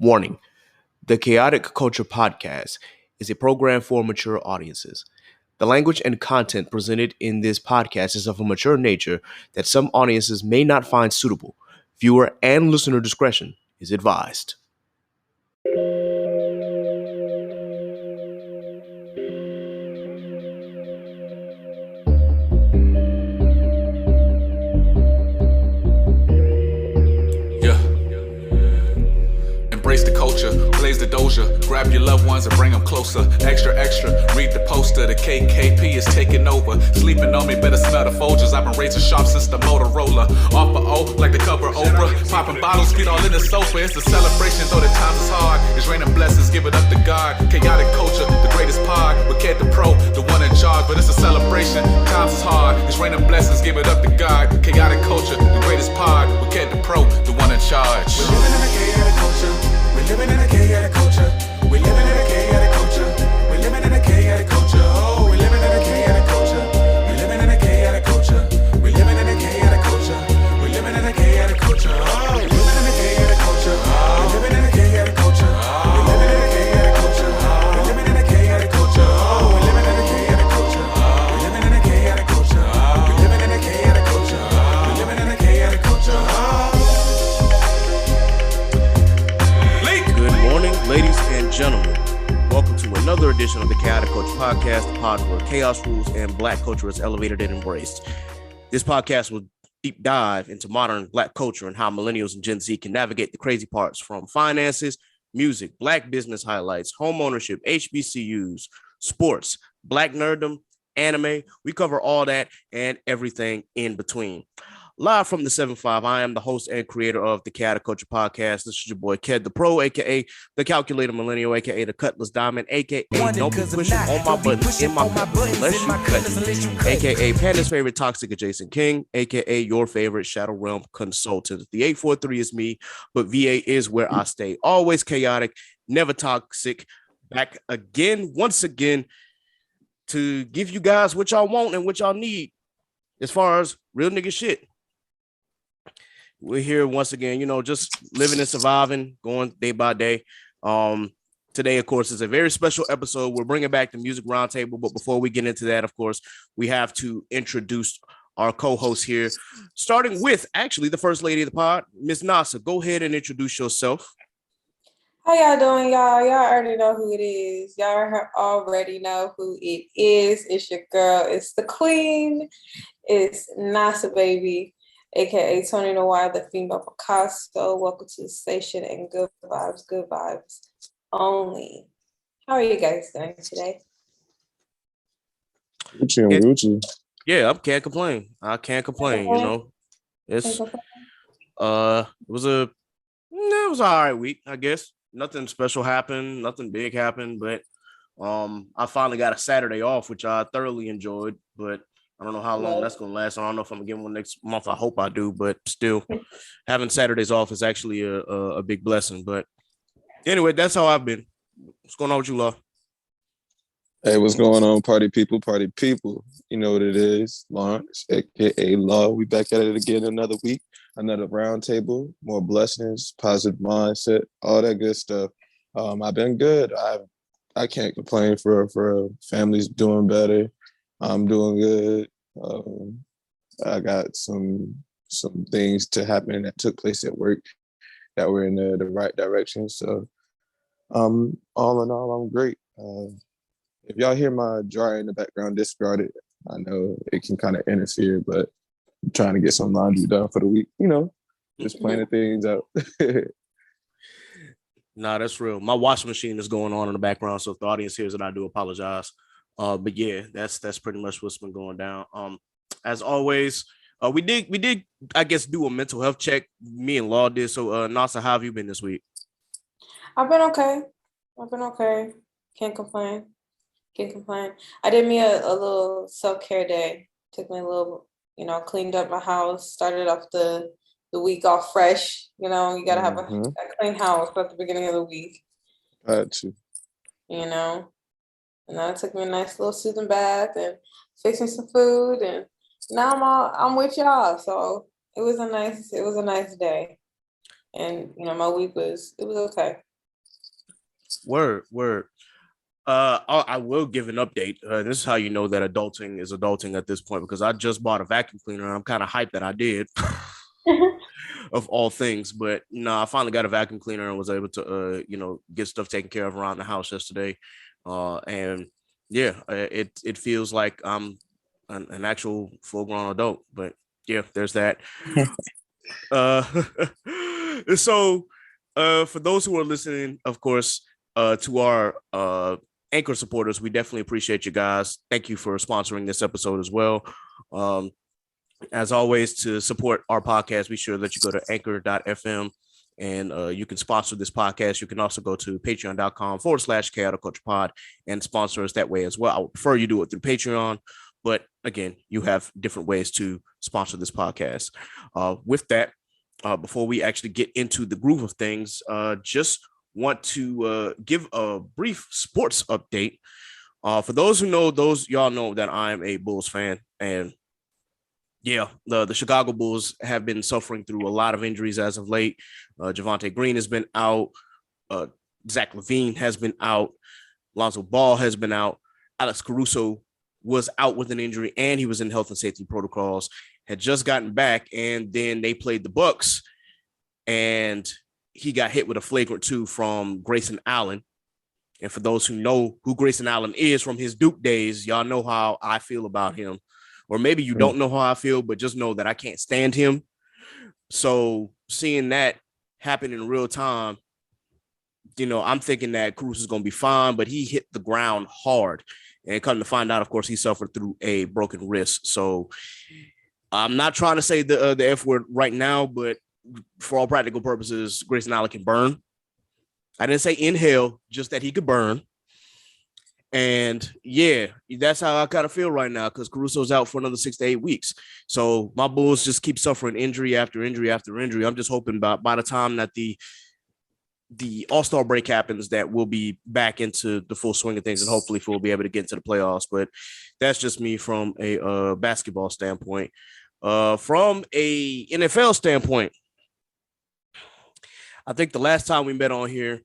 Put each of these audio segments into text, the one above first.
Warning: the Chaotic Culture Podcast is a program for mature audiences. The language and content presented in this podcast is of a mature nature that some audiences may not find suitable. Viewer and listener discretion is advised. Embrace the culture, blaze the doja, grab your loved ones and bring them closer. Extra, extra, read the poster, the KKP is taking over. Sleeping on me, better smell the Folgers. I've been razor sharp since the Motorola. Off for O, like the cover Oprah. Popping bottles, feet all in the sofa. It's a celebration, though the times is hard. It's raining blessings, give it up to God. Chaotic culture, the greatest pod. With Cat the Pro, the one in charge. But it's a celebration, times is hard. It's raining blessings, give it up to God. Chaotic culture, the greatest pod. With Cat the Pro, the one in charge. We're living in a chaotic culture. We're living in a chaotic culture. We're living in a chaotic culture. We're living in a chaotic culture. Oh, we're living in a chaotic culture. We're living in a chaotic culture. We're living in a chaotic culture. We're living in a chaotic culture. Oh, we're living in a chaotic culture. We're living in a chaotic culture. We're living in a chaotic culture. We're living in a chaotic culture. Oh, we're living in a chaotic culture. We're living in a chaotic culture. We're living in a chaotic culture. We're living in a chaotic culture. Good morning, ladies and gentlemen. Welcome to another edition of the Chaotic Culture Podcast, the pod where chaos rules and Black culture is elevated and embraced. This podcast will deep dive into modern Black culture and how millennials and Gen Z can navigate the crazy parts from finances, music, Black business highlights, home ownership, HBCUs, sports, Black nerddom, anime. We cover all that and everything in between. Live from the 7-5, I am the host and creator of the Chaotic Culture Podcast. This is your boy, Ked the Pro, a.k.a. the Calculator Millennial, a.k.a. the Cutlass Diamond, a.k.a. Don't be pushing on my buttons, in my buttons, unless you cut, a.k.a. Panda's favorite Toxic Adjacent King, a.k.a. your favorite Shadow Realm Consultant. The 843 is me, but VA is where I stay. Always chaotic, never toxic. Back again, once again, to give you guys what y'all want and what y'all need as far as real nigga shit. We're here once again, just living and surviving, going day by day. Today, of course, is a very special episode. We're bringing back the Music Roundtable, but before we get into that, of course, we have to introduce our co-host here, starting with, actually, the first lady of the pod, Miss Nasa. Go ahead and introduce yourself. How y'all doing, y'all? Y'all already know who it is. Y'all already know who it is. It's your girl. It's the queen. It's Nasa, baby. AKA Tony Noir, the female Picasso. Welcome to the station and good vibes only. How are you guys doing today? Gucci. Yeah, I can't complain. It's it was a all right week, I guess. Nothing special happened, nothing big happened, but I finally got a Saturday off, which I thoroughly enjoyed, but I don't know how long that's going to last. I don't know if I'm going to get one next month. I hope I do, but still, having Saturdays off is actually a big blessing. But anyway, that's how I've been. What's going on with you, Law? Hey, what's going on, party people? You know what it is. Lawrence, a.k.a. Law. We back at it again another week, another roundtable, more blessings, positive mindset, all that good stuff. I've been good. I can't complain for families doing better. I'm doing good. I got some things to happen that took place at work that were in the right direction. So all in all, I'm great. If y'all hear my dryer in the background, disregard it. I know it can kind of interfere, but I'm trying to get some laundry done for the week. Just planning things out. Nah, that's real. My washing machine is going on in the background, so if the audience hears it, I do apologize. But yeah, that's pretty much what's been going down. As always, we did I guess do a mental health check. Me and Law did. So Nasa, how have you been this week? I've been okay. Can't complain. I did me a little self-care day. Took me a little, cleaned up my house, started off the week off fresh. You gotta have a clean house at the beginning of the week. Got you. And then I took me a nice little soothing bath and fixing some food, and now I'm with y'all. So it was a nice day, and my week was okay. Word. I will give an update. This is how you know that adulting is adulting at this point because I just bought a vacuum cleaner and I'm kind of hyped that I did, of all things. But no, I finally got a vacuum cleaner and was able to, get stuff taken care of around the house yesterday. And yeah, it feels like I'm an actual full grown adult. But yeah, there's that. Uh, so, for those who are listening, of course, to our anchor supporters, we definitely appreciate you guys. Thank you for sponsoring this episode as well. Um, as always, to support our podcast, be sure that you go to anchor.fm and you can sponsor this podcast. You can also go to patreon.com/chaotic culture pod and sponsor us that way as well. I would prefer you do it through Patreon, but again, you have different ways to sponsor this podcast. With that, before we actually get into the groove of things, just want to give a brief sports update. For those who know, y'all know that I'm a Bulls fan, and yeah, the Chicago Bulls have been suffering through a lot of injuries as of late. Javonte Green has been out. Zach LaVine has been out. Lonzo Ball has been out. Alex Caruso was out with an injury, and he was in health and safety protocols. Had just gotten back, and then they played the Bucks, and he got hit with a flagrant 2 from Grayson Allen. And for those who know who Grayson Allen is from his Duke days, y'all know how I feel about him. Or maybe you don't know how I feel, but just know that I can't stand him. So seeing that happen in real time, I'm thinking that Cruz is going to be fine, but he hit the ground hard. And come to find out, of course, he suffered through a broken wrist. So I'm not trying to say the F word right now, but for all practical purposes, Grayson Allen can burn. I didn't say inhale, just that he could burn. And yeah, that's how I kind of feel right now because Caruso's out for another 6 to 8 weeks. So my Bulls just keep suffering injury after injury after injury. I'm just hoping by the time that the All-Star break happens that we'll be back into the full swing of things and hopefully we'll be able to get into the playoffs. But that's just me from a basketball standpoint. From a NFL standpoint, I think the last time we met on here,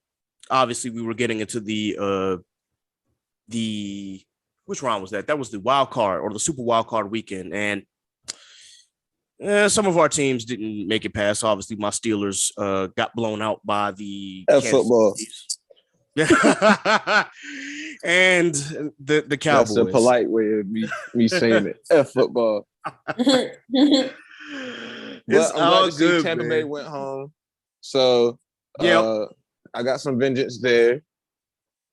obviously we were getting into the which round was that? That was the wild card or the super wild card weekend. And some of our teams didn't make it past. Obviously, my Steelers got blown out by the football. And the Cowboys. That's a polite way of me saying it. Football. But I'm glad to see Tampa Bay went home. So I got some vengeance there.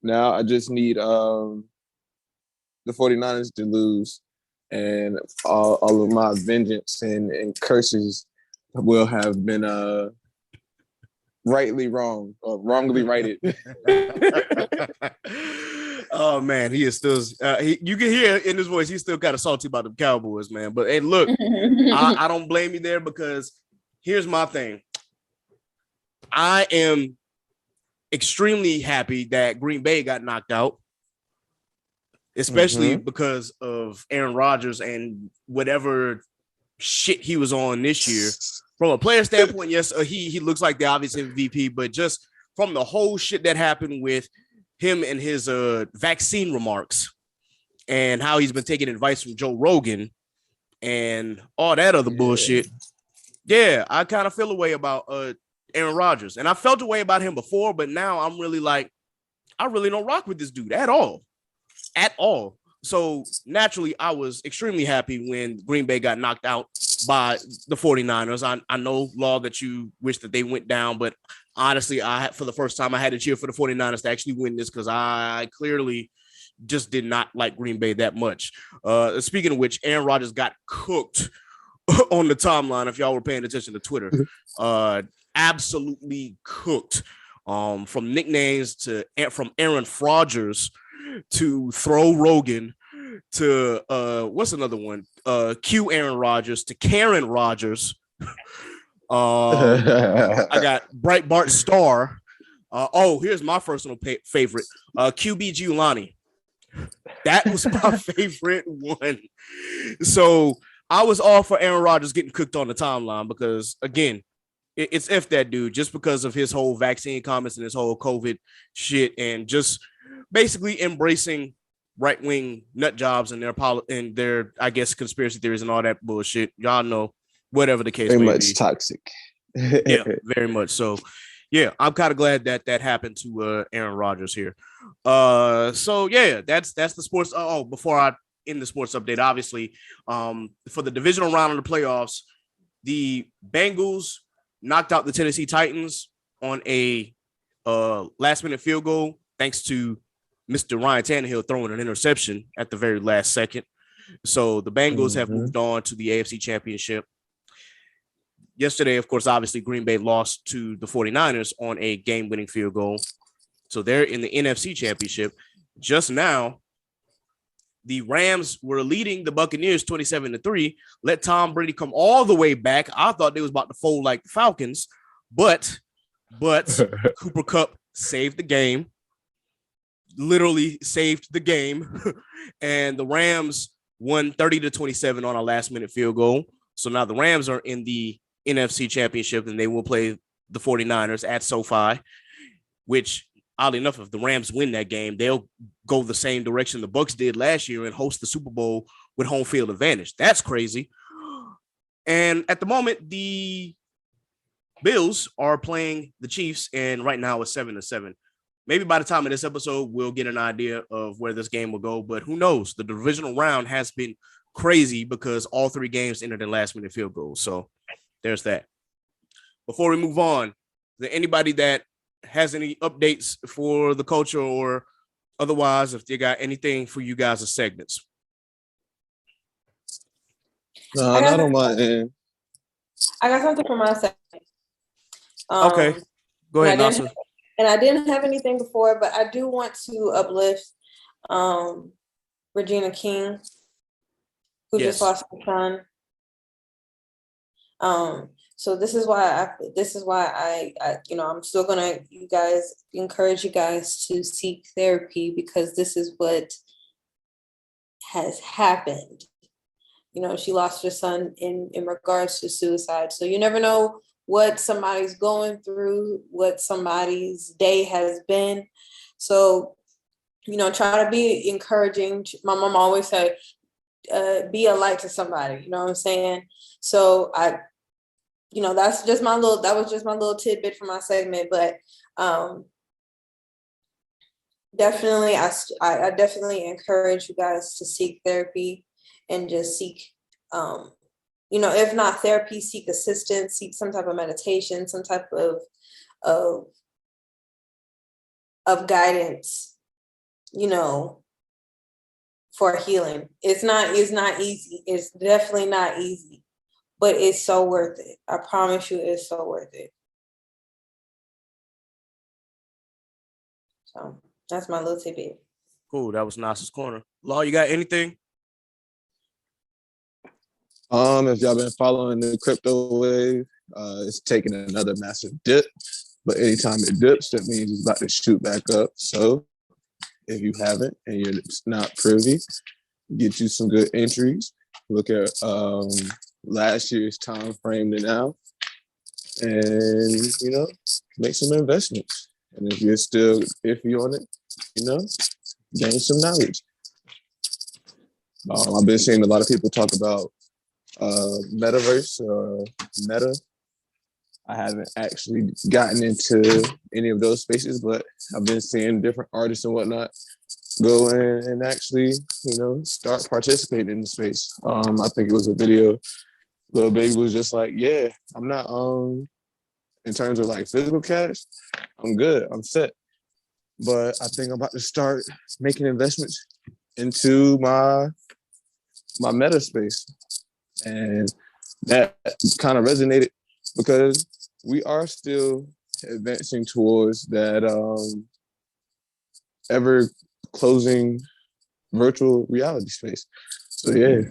Now I just need the 49ers to lose, and all of my vengeance and curses will have been rightly wrong or wrongly righted. Oh man, he is still. You can hear in his voice he's still kind of salty about the Cowboys, man. But hey, look, I don't blame you there because here's my thing. I am extremely happy that Green Bay got knocked out, especially because of Aaron Rodgers and whatever shit he was on this year. From a player standpoint, yes, he looks like the obvious MVP, but just from the whole shit that happened with him and his vaccine remarks and how he's been taking advice from Joe Rogan and all that other bullshit. Yeah, I kind of feel a way about Aaron Rodgers. And I felt a way about him before, but now I'm really like, I really don't rock with this dude at all. At all. So naturally, I was extremely happy when Green Bay got knocked out by the 49ers. I know, Law, that you wish that they went down, but honestly, for the first time, I had to cheer for the 49ers to actually win this because I clearly just did not like Green Bay that much. Speaking of which, Aaron Rodgers got cooked on the timeline, if y'all were paying attention to Twitter. Absolutely cooked. From nicknames to from Aaron Rodgers to Throw Rogan to what's another one? Q Aaron Rodgers to Karen Rodgers. I got Breitbart Star. Here's my personal favorite. QB Giuliani. That was my favorite one. So I was all for Aaron Rodgers getting cooked on the timeline because, again, it's F that dude just because of his whole vaccine comments and his whole COVID shit and just basically embracing right wing nut jobs and their I guess conspiracy theories and all that bullshit. Y'all know, whatever the case Very may much be. toxic. Yeah, very much so. Yeah, I'm kind of glad that happened to Aaron Rodgers here. So yeah, that's the sports. Oh, before I end the sports update, obviously, for the divisional round of the playoffs, the Bengals knocked out the Tennessee Titans on a last minute field goal, thanks to Mr. Ryan Tannehill throwing an interception at the very last second. So the Bengals have moved on to the AFC Championship. Yesterday, of course, obviously, Green Bay lost to the 49ers on a game-winning field goal. So they're in the NFC Championship. Just now, the Rams were leading the Buccaneers 27-3. Let Tom Brady come all the way back. I thought they was about to fold like the Falcons, but Cooper Kupp saved the game. Literally saved the game. And the Rams won 30-27 on a last-minute field goal. So now the Rams are in the NFC Championship, and they will play the 49ers at SoFi, which, oddly enough, if the Rams win that game, they'll go the same direction the Bucs did last year and host the Super Bowl with home field advantage. That's crazy. And at the moment, the Bills are playing the Chiefs, and right now it's 7-7. Maybe by the time of this episode, we'll get an idea of where this game will go, but who knows? The divisional round has been crazy because all three games ended in last-minute field goals. So there's that. Before we move on, is there anybody that has any updates for the culture or otherwise, if they got anything for you guys as segments? No, not on my end. I got something for my segment. Okay. Go ahead, Nasa. And I didn't have anything before, but I do want to uplift Regina King, who just lost her son. So this is why I I'm still gonna encourage you guys to seek therapy, because this is what has happened. You know, she lost her son in regards to suicide. So you never know what somebody's going through, what somebody's day has been. So, try to be encouraging. My mom always said, be a light to somebody, you know what I'm saying? So that was just my little tidbit for my segment, but definitely, I definitely encourage you guys to seek therapy and just seek, if not therapy, seek assistance, seek some type of meditation, some type of guidance, for healing. It's not easy. It's definitely not easy, but it's so worth it. I promise you, it's so worth it. So that's my little tidbit. Cool. That was Nasa's Corner. Law, you got anything? If y'all been following the crypto wave, it's taking another massive dip. But anytime it dips, that means it's about to shoot back up. So if you haven't and you're not privy, get you some good entries. Look at last year's time frame to now, and make some investments. And if you're still iffy on it, gain some knowledge. I've been seeing a lot of people talk about metaverse or meta. I haven't actually gotten into any of those spaces, but I've been seeing different artists and whatnot go in and actually, start participating in the space. I think it was a video. Lil Baby was just like, yeah, I'm not, in terms of like physical cash, I'm good, I'm set. But I think I'm about to start making investments into my meta space. And that kind of resonated because we are still advancing towards that ever closing virtual reality space. So yeah,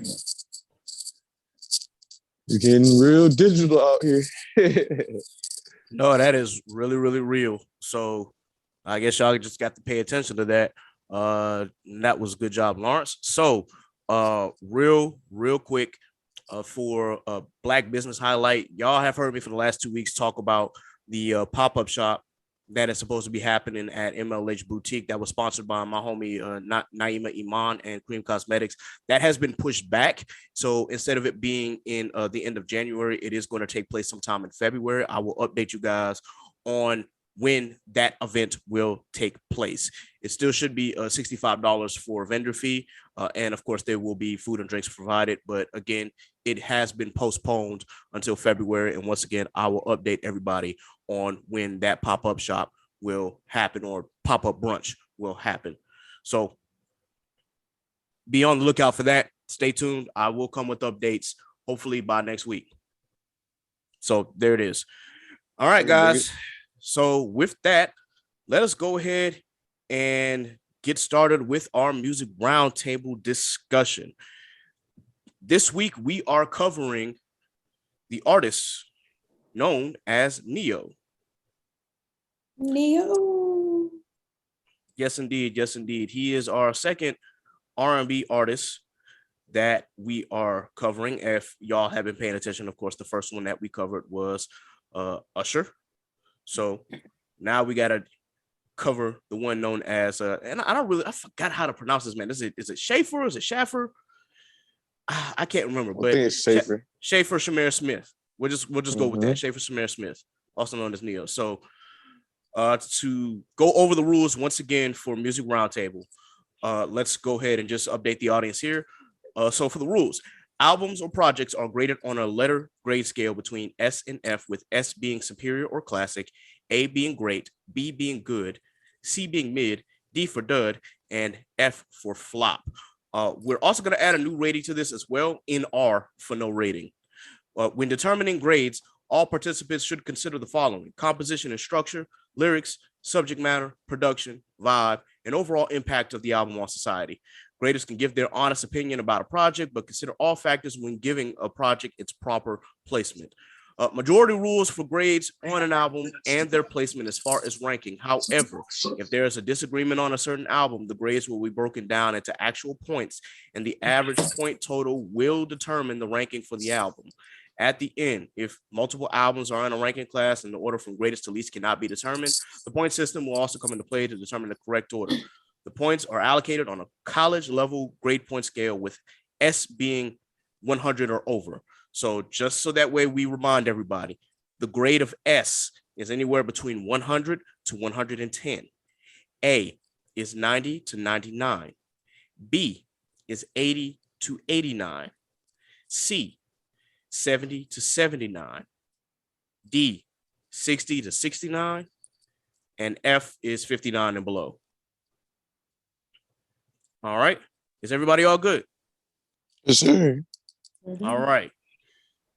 we're getting real digital out here. No, that is really, really real. So I guess y'all just got to pay attention to that. That was a good job, Lawrence. So real quick, for a Black Business Highlight. Y'all have heard me for the last 2 weeks talk about the pop-up shop that is supposed to be happening at MLH Boutique that was sponsored by my homie Naima Iman and Cream Cosmetics. That has been pushed back. So instead of it being in the end of January, it is going to take place sometime in February. I will update you guys on when that event will take place. It still should be $65 for vendor fee. And of course, there will be food and drinks provided. But again, it has been postponed until February. And once again, I will update everybody on when that pop-up shop will happen or pop-up brunch will happen. So be on the lookout for that. Stay tuned. I will come with updates hopefully by next week. So there it is. All right, guys. So with that, let us go ahead and get started with our music roundtable discussion. This week, we are covering the artist known as Neo. Neo. Yes, indeed. Yes, indeed. He is our second R&B artist that we are covering. If y'all have been paying attention, of course, the first one that we covered was Usher. So now we got to cover the one known as, and I forgot how to pronounce this, man. Is it Schaefer? Is it Schaffer? I can't remember, but it's Schaefer. Schaefer Shamir Smith. We'll just go with that. Schaefer Shamir Smith, also known as Neo. So to go over the rules once again for Music Roundtable, let's go ahead and just update the audience here. So for the rules, albums or projects are graded on a letter grade scale between S and F, with S being superior or classic, A being great, B being good, C being mid, D for dud, and F for flop. We're also going to add a new rating to this as well, in R for no rating. When determining grades, all participants should consider the following: composition and structure, lyrics, subject matter, production, vibe, and overall impact of the album on society. Graders can give their honest opinion about a project, but consider all factors when giving a project its proper placement. Majority rules for grades on an album and their placement as far as ranking. However, if there is a disagreement on a certain album, the grades will be broken down into actual points, and the average point total will determine the ranking for the album. At the end, if multiple albums are in a ranking class and the order from greatest to least cannot be determined, the point system will also come into play to determine the correct order. The points are allocated on a college level grade point scale, with S being 100 or over. So just so that way we remind everybody, the grade of S is anywhere between 100 to 110. A is 90 to 99. B is 80 to 89. C, 70 to 79. D, 60 to 69. And F is 59 and below. All right. Is everybody all good? Yes, sir. Mm-hmm. All right.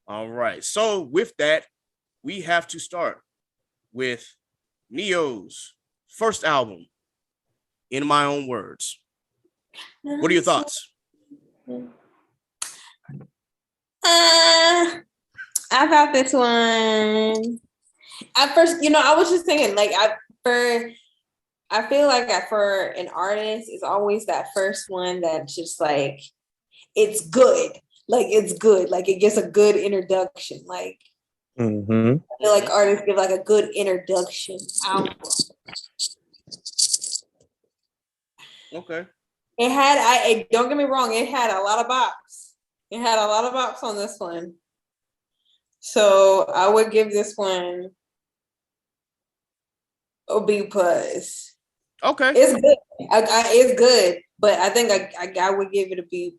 All right. So with that, we have to start with Neo's first album, In My Own Words. What are your thoughts? I thought this one at first, I was just thinking, like, I feel like for an artist, it's always that first one that's just like, it's good. Like, it's good. Like, it gets a good introduction. Like, I feel like artists give like a good introduction album. Okay. Don't get me wrong, it had a lot of bops. It had a lot of bops on this one. So I would give this one a B plus. Okay. It's good. It's good, but I think I would give it a B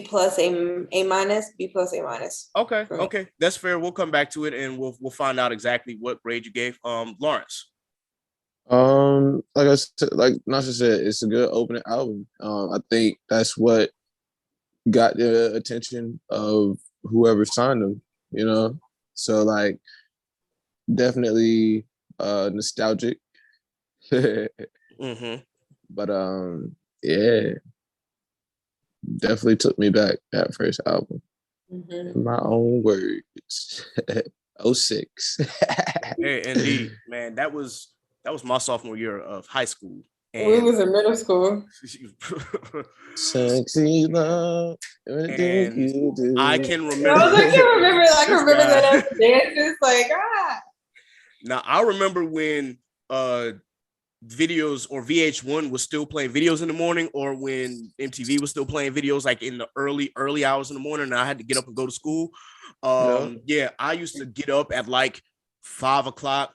plus, A minus, B plus, A minus. Okay. Okay. That's fair. We'll come back to it and we'll find out exactly what grade you gave. Lawrence. Like I said, like Nasha said, it's a good opening album. I think that's what got the attention of whoever signed them, So like definitely nostalgic. But yeah. Definitely took me back, that first album. In my own words. 06. Hey, indeed, man. That was my sophomore year of high school. We And was in middle school. Sexy love, everything and you do. I can I remember. was like, you remember, like, This remember guy. that dances, like, Now I remember when videos or VH1 was still playing videos in the morning, or when MTV was still playing videos like in the early hours in the morning, and I had to get up and go to school. Yeah, I used to get up at like 5 o'clock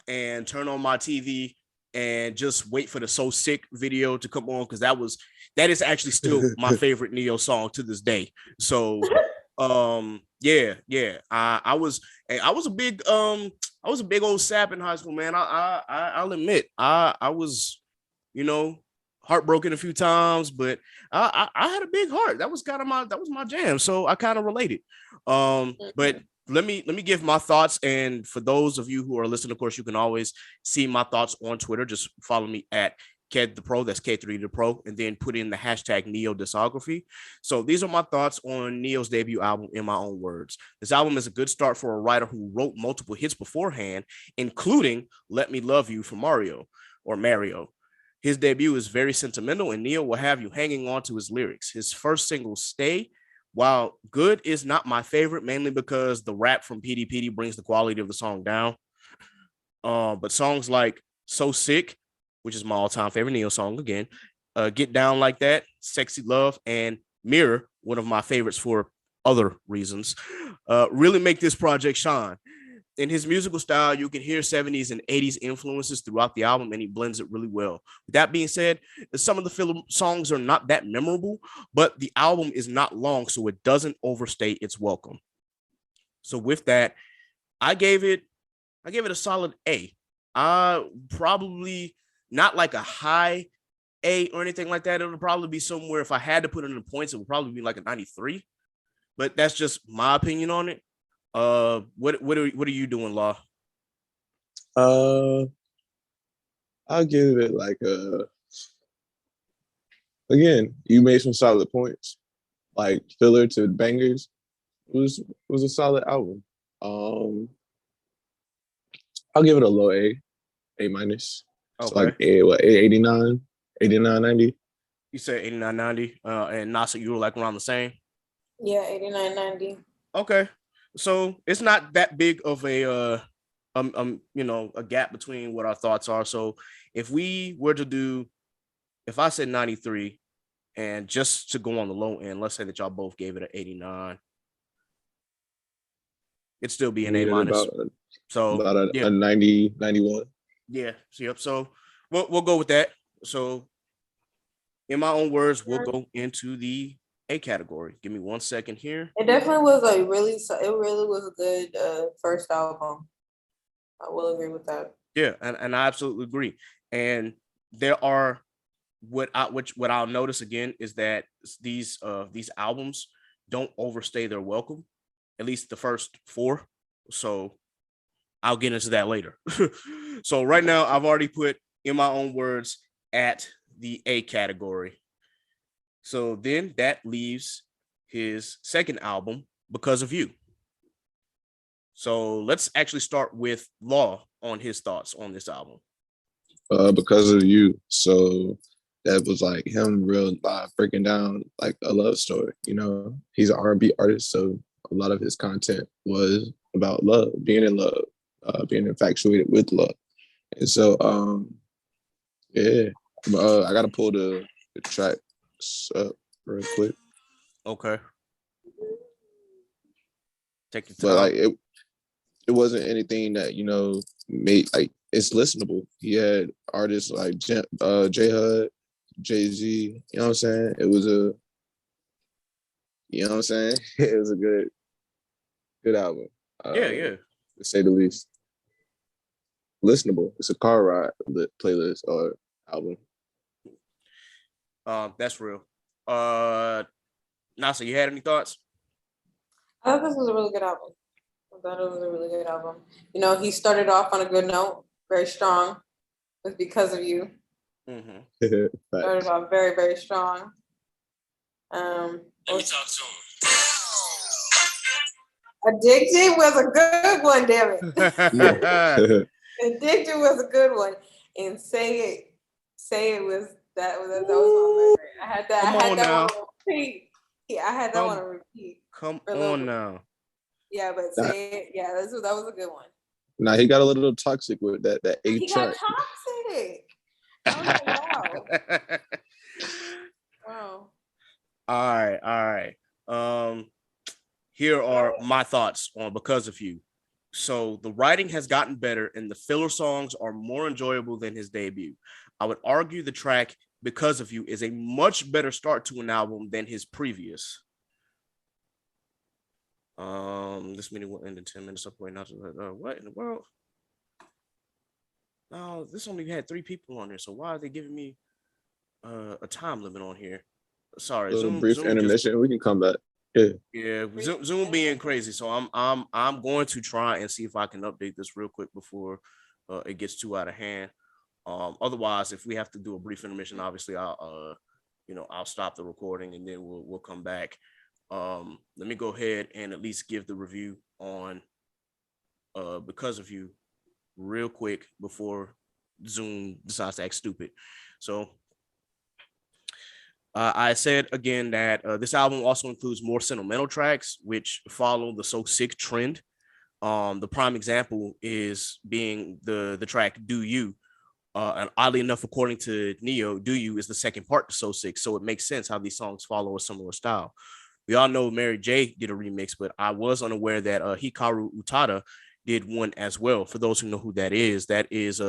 and turn on my TV and just wait for the So Sick video to come on, because that is actually still my favorite Neo song to this day. So yeah, I was a big old sap in high school, man. I'll admit I was, heartbroken a few times, but I had a big heart. That was my jam. So I kind of related. But let me give my thoughts. And for those of you who are listening, of course, you can always see my thoughts on Twitter. Just follow me at Ked the Pro, that's K3 the Pro, and then put in the hashtag Neo Discography. So these are my thoughts on Neo's debut album, In My Own Words. This album is a good start for a writer who wrote multiple hits beforehand, including Let Me Love You for Mario. His debut is very sentimental, and Neo will have you hanging on to his lyrics. His first single, Stay, while good, is not my favorite, mainly because the rap from PD brings the quality of the song down. But songs like So Sick, which is my all-time favorite Neo song again, Get Down Like That, Sexy Love, and Mirror, one of my favorites for other reasons, really make this project shine. In his musical style, you can hear 70s and 80s influences throughout the album, and he blends it really well. With that being said, some of the film songs are not that memorable, but the album is not long, so it doesn't overstay its welcome. So with that, I gave it a solid A. Probably not like a high A or anything like that. It'll probably be somewhere, if I had to put it in the points, it would probably be like a 93. But that's just my opinion on it. What are you doing, Law? I'll give it like again, you made some solid points. Like filler to bangers. Was a solid album. I'll give it a low A minus. Okay. So like A 89, 89, 90. You said 89, 90. And Nasa, you were like around the same. yeah, 89, 90. Okay. So it's not that big of a a gap between what our thoughts are. So if we were to do, if I said 93, and just to go on the low end, let's say that y'all both gave it an 89, it'd still be an A minus. So about yeah. a 90, 91. Yeah. Yep. So we'll go with that. So in my own words, we'll go into the A category. Give me 1 second here. It definitely was it really was a good first album. I will agree with that. Yeah, and I absolutely agree. And there are what I'll notice again is that these albums don't overstay their welcome, at least the first 4. So I'll get into that later. So right now I've already put In My Own Words at the A category. So then that leaves his second album, Because of You. So let's actually start with Law on his thoughts on this album. Because of You. So that was like him real breaking down like a love story. You know, he's an R&B artist, so a lot of his content was about love, being in love, being infatuated with love. And so, yeah, I gotta pull the tracks up real quick. Okay. Take your time. But like it wasn't anything that made like it's listenable. He had artists like J Hud, Jay-Z. You know what I'm saying? It was a, you know what I'm saying? It was a good album. Yeah. To say the least. Listenable. It's a car ride playlist or album. That's real. Nasa, you had any thoughts? I thought this was a really good album. I thought it was a really good album. He started off on a good note, very strong, with Because of You. Mm-hmm. Started off very, very strong. Let me talk to him. Addicted was a good one, damn it. Addicted was a good one. And Say Say It was that was my favorite. I had that. Come I had on that now. one on repeat. Yeah, I had that one on repeat. Come for a little on bit. now. Yeah, but Say It. Yeah, that was a good one. Now he got a little toxic with that A He track. got toxic. I was like, wow. Wow. All right. Here are my thoughts on Because of You. So the writing has gotten better and the filler songs are more enjoyable than his debut. I would argue the track Because of You is a much better start to an album than his previous. This meeting will end in 10 minutes. What in the world? No, this only had 3 people on here. So why are they giving me a time limit on here? Sorry, A little Zoom. brief intermission. We can come back. Yeah. Zoom being crazy. So I'm going to try and see if I can update this real quick before it gets too out of hand. Otherwise, if we have to do a brief intermission, obviously I'll stop the recording and then we'll come back. Let me go ahead and at least give the review on Because of You real quick before Zoom decides to act stupid. So I said again that this album also includes more sentimental tracks, which follow the So Sick trend. The prime example is being the track Do You. And oddly enough, according to Neo, Do You is the second part to So Sick. So it makes sense how these songs follow a similar style. We all know Mary J did a remix, but I was unaware that Hikaru Utada did one as well. For those who know who that is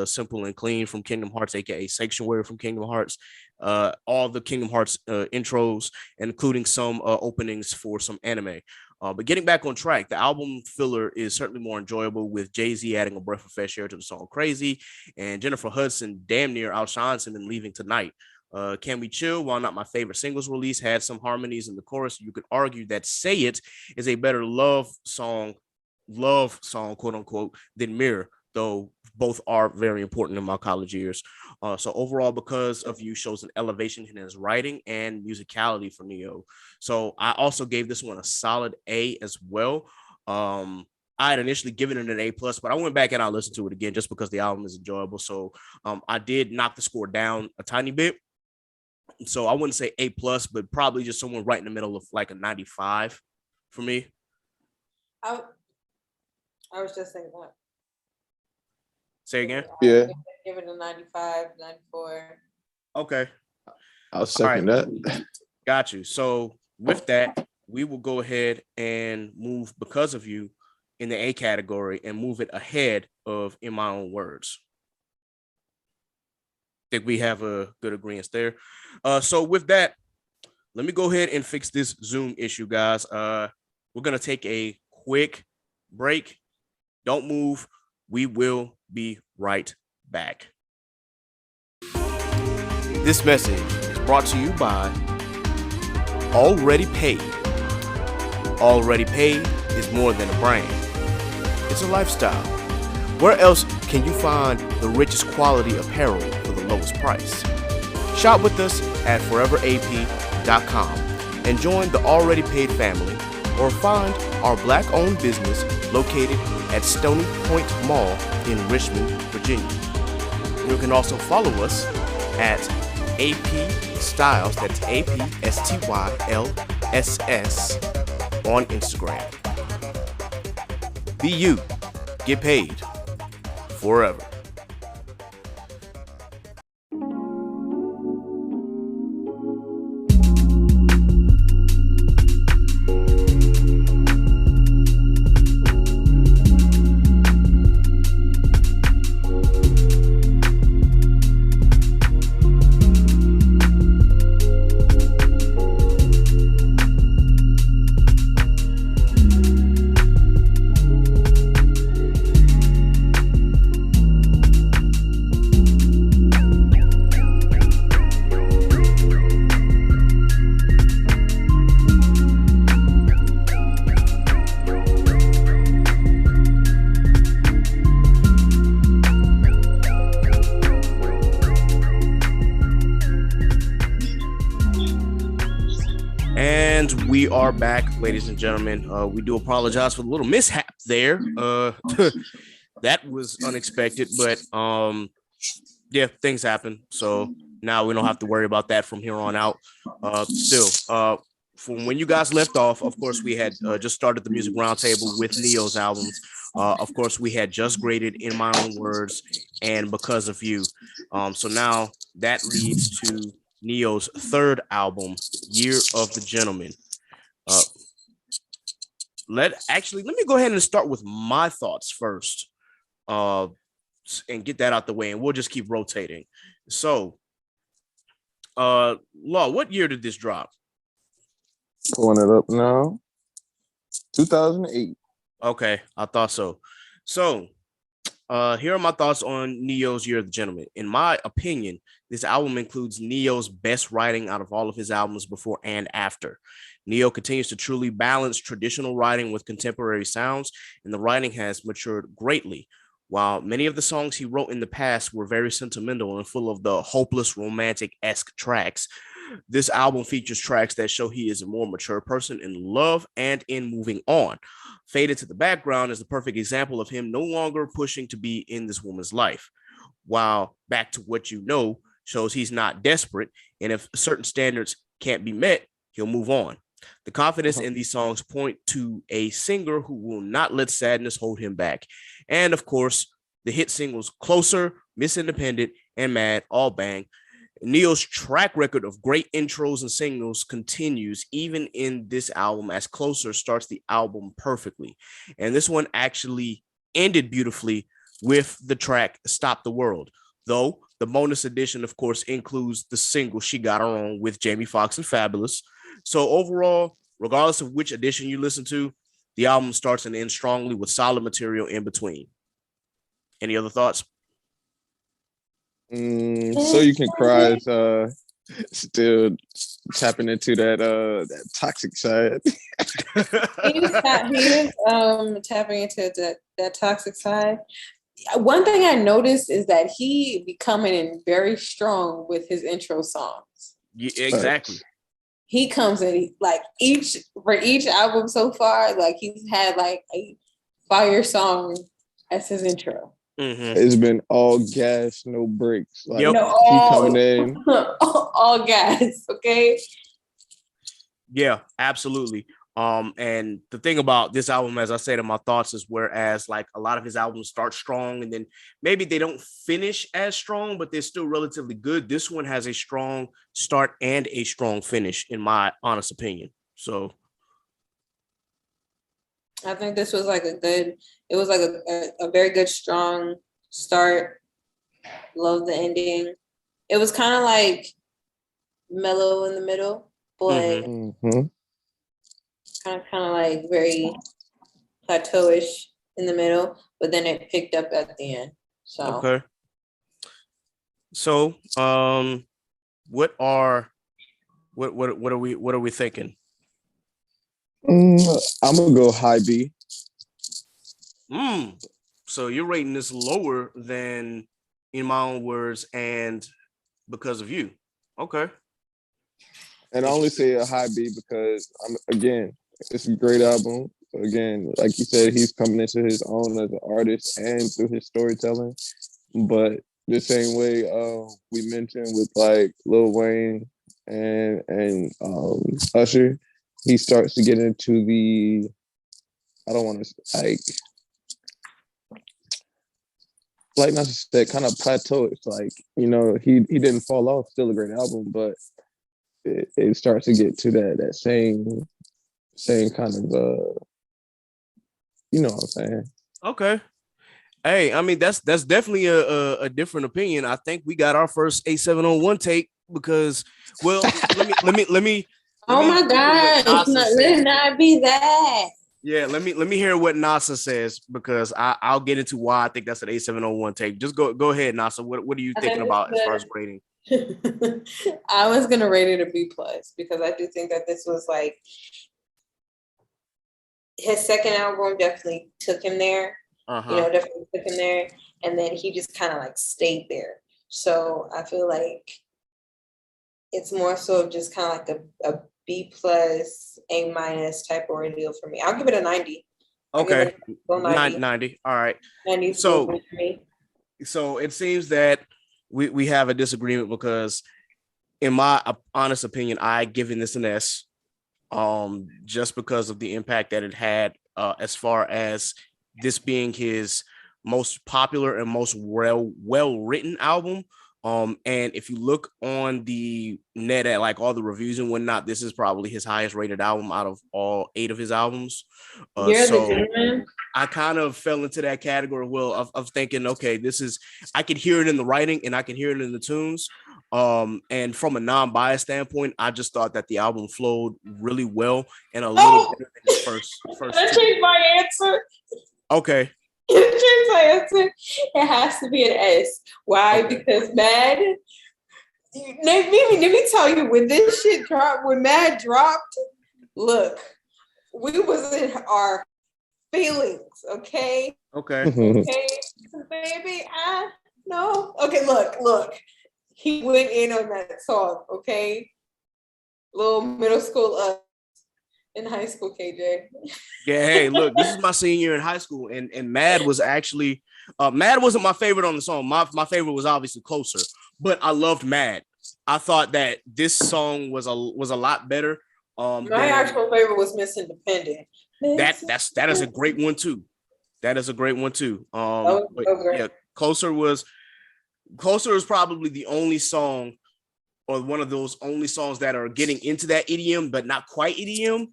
Simple and Clean from Kingdom Hearts, aka Sanctuary from Kingdom Hearts. All the Kingdom Hearts intros, including some openings for some anime. But getting back on track, the album filler is certainly more enjoyable, with Jay-Z adding a breath of fresh air to the song Crazy, and Jennifer Hudson damn near outshines him in Leaving Tonight. Can We Chill, while not my favorite singles release, had some harmonies in the chorus. You could argue that Say It is a better love song, quote unquote, than Mirror, though both are very important in my college years. So overall, Because of You shows an elevation in his writing and musicality for Neo. So I also gave this one a solid A as well. I had initially given it an A+, but I went back and I listened to it again just because the album is enjoyable. So I did knock the score down a tiny bit. So I wouldn't say A+, but probably just somewhere right in the middle of like a 95 for me. I was just saying that. Say again? Yeah. Give it a 95, 94. Okay. I'll second that. Got you. So with that, we will go ahead and move Because of You in the A category and move it ahead of In My Own Words. I think we have a good agreement there. So with that, let me go ahead and fix this Zoom issue, guys. We're going to take a quick break. Don't move. We will be right back. This message is brought to you by Already Paid. Already Paid is more than a brand. It's a lifestyle. Where else can you find the richest quality apparel for the lowest price? Shop with us at foreverap.com and join the Already Paid family, or find our Black-owned business located at Stony Point Mall in Richmond, Virginia. You can also follow us at AP Styles, that's APSTYLSS, on Instagram. Be you, get paid forever. We are back, ladies and gentlemen. We do apologize for the little mishap there. That was unexpected, but Yeah, things happen. So now we don't have to worry about that from here on out. From when you guys left off, of course, we had just started the music roundtable with Neo's albums. Of course, we had just graded In My Own Words and Because of You. So now that leads to Neo's third album, Year of the Gentleman. Let me go ahead and start with my thoughts first, and get that out the way, and we'll just keep rotating. So, Law, what year did this drop? Pulling it up now. 2008. Okay, I thought so. So, here are my thoughts on Neo's Year of the Gentleman. In my opinion, this album includes Neo's best writing out of all of his albums before and after. Neo continues to truly balance traditional writing with contemporary sounds, and the writing has matured greatly. While many of the songs he wrote in the past were very sentimental and full of the hopeless romantic-esque tracks, this album features tracks that show he is a more mature person in love and in moving on. Faded to the Background is the perfect example of him no longer pushing to be in this woman's life, while Back to What You Know shows he's not desperate, and if certain standards can't be met, he'll move on. The confidence in these songs point to a singer who will not let sadness hold him back. And of course, the hit singles Closer, Miss Independent, and Mad all bang. Neo's track record of great intros and singles continues even in this album, as Closer starts the album perfectly. And this one actually ended beautifully with the track Stop the World, though the bonus edition, of course, includes the single She Got Her Own with Jamie Foxx and Fabulous. So overall, regardless of which edition you listen to, the album starts and ends strongly with solid material in between. Any other thoughts? So You Can Cry is still tapping into that toxic side. He is tapping into that toxic side. One thing I noticed is that he be coming in very strong with his intro songs. Yeah, exactly. He comes in like each album so far, like he's had like a fire song as his intro. Mm-hmm. It's been all gas, no brakes. Like, Yep. he coming in. all gas, okay? Yeah, absolutely. And the thing about this album, as I said in my thoughts, is whereas like a lot of his albums start strong and then maybe they don't finish as strong, but they're still relatively good. This one has a strong start and a strong finish, in my honest opinion. So I think this was like a very good, strong start. Love the ending. It was kind of like mellow in the middle, but kind of like very plateauish in the middle, but then it picked up at the end. So okay. So what are we thinking? I'm gonna go high B. So you're rating this lower than In My Own Words and Because of You. Okay. And I only say a high B because it's a great album. Again, like you said, he's coming into his own as an artist and through his storytelling. But the same way we mentioned with like Lil Wayne and Usher, he starts to get into the, I don't want to like not just that kind of plateau. It's like, you know, he didn't fall off. Still a great album, but it starts to get to that same kind of you know what I'm saying. Okay. Hey, I mean that's definitely a different opinion. I think we got our first A701 take because, well, let me oh my God, let it not be that. Yeah, let me hear what NASA says, because I'll get into why I think that's an A701 take. Just go ahead, NASA. What are you thinking about as far as grading? I was gonna rate it a B+ because I do think that this was like his second album definitely took him there. You know, definitely took him there, and then he just kind of like stayed there. So I feel like it's more so just kind of like a B+, A- type of ordeal for me. I'll give it a 90. Okay, 90. 90. All right. 90. So it seems that we have a disagreement because, in my honest opinion, I given this an S, just because of the impact that it had, as far as this being his most popular and most well written album. And if you look on the net at like all the reviews and whatnot, this is probably his highest rated album out of all 8 of his albums. So I kind of fell into that category, of thinking, okay, I can hear it in the writing and I can hear it in the tunes. And from a non-biased standpoint, I just thought that the album flowed really well and a little better than his first. Can I change my answer? Okay. Change my answer. It has to be an S. Why? Okay. Because Mad. Let me tell you, when this shit dropped, when Mad dropped, look, we was in our feelings. Okay. Okay. Baby, I know. Okay, look. He went in on that song. Okay. Little middle school us. In high school, KJ. Yeah, hey, look, this is my senior year in high school, and Mad was actually Mad wasn't my favorite on the song. My favorite was obviously Closer, but I loved Mad. I thought that this song was a lot better. My actual favorite was Miss Independent. That is a great one too. That is a great one too. Yeah, Closer is probably the only song, or one of those only songs that are getting into that EDM, but not quite EDM.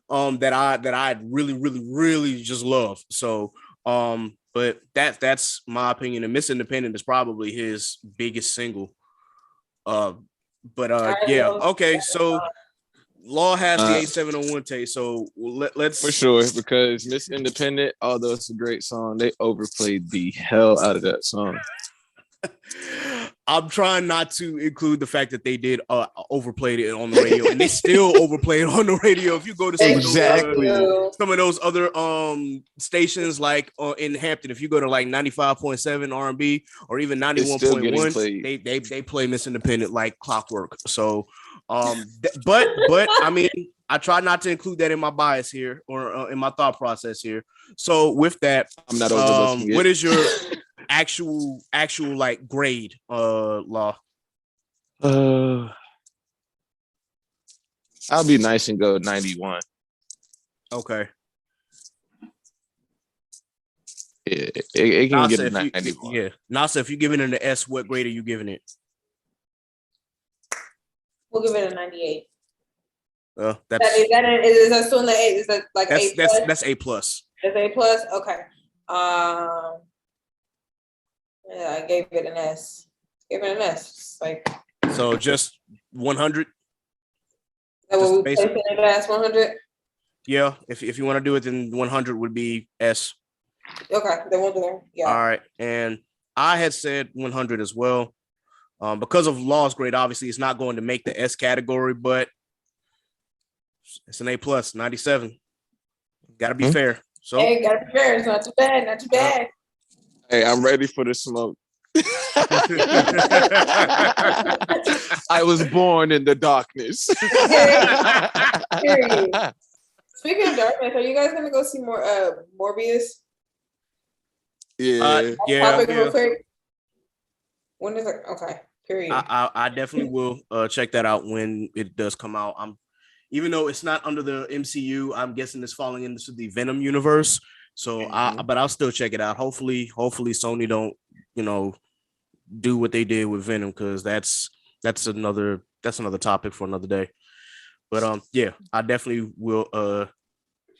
That I really just love. So, but that's my opinion. And Miss Independent is probably his biggest single. Yeah, okay. So Law has the 8701 tape. So let's for sure, because Miss Independent, although it's a great song, they overplayed the hell out of that song. I'm trying not to include the fact that they did overplayed it on the radio, and they still overplay it on the radio. If you go to some of those other stations, like in Hampton, if you go to like 95.7 R&B or even 91.1, they play Miss Independent like clockwork. So, but I mean, I try not to include that in my bias here or in my thought process here. So with that, I'm not overlooking it. What is your actual like grade, Law? I'll be nice and go 91. Okay. It can get a 91. Yeah. Nasa, if you're giving it an S, what grade are you giving it? We'll give it a 98. Is that still in the 8? Is that like that's, A plus? That's A plus. That's A plus? Okay. Yeah, I gave it an S. So just 100. That what we placed in it as 100? Yeah, if you want to do it, then 100 would be S. Okay, then we'll do it. Yeah. All right, and I had said 100 as well. Because of Law's grade, obviously it's not going to make the S category, but it's an A plus, 97. Got to be fair. So hey, got to be fair. It's not too bad. Hey, I'm ready for the smoke. I was born in the darkness. Speaking of darkness, are you guys gonna go see more Morbius? Yeah. Real quick. When is it? Okay. Period. I definitely will check that out when it does come out. Even though it's not under the MCU, I'm guessing it's falling into the Venom universe. So but I'll still check it out. Hopefully Sony don't, do what they did with Venom, because that's another topic for another day. But yeah, I definitely will. I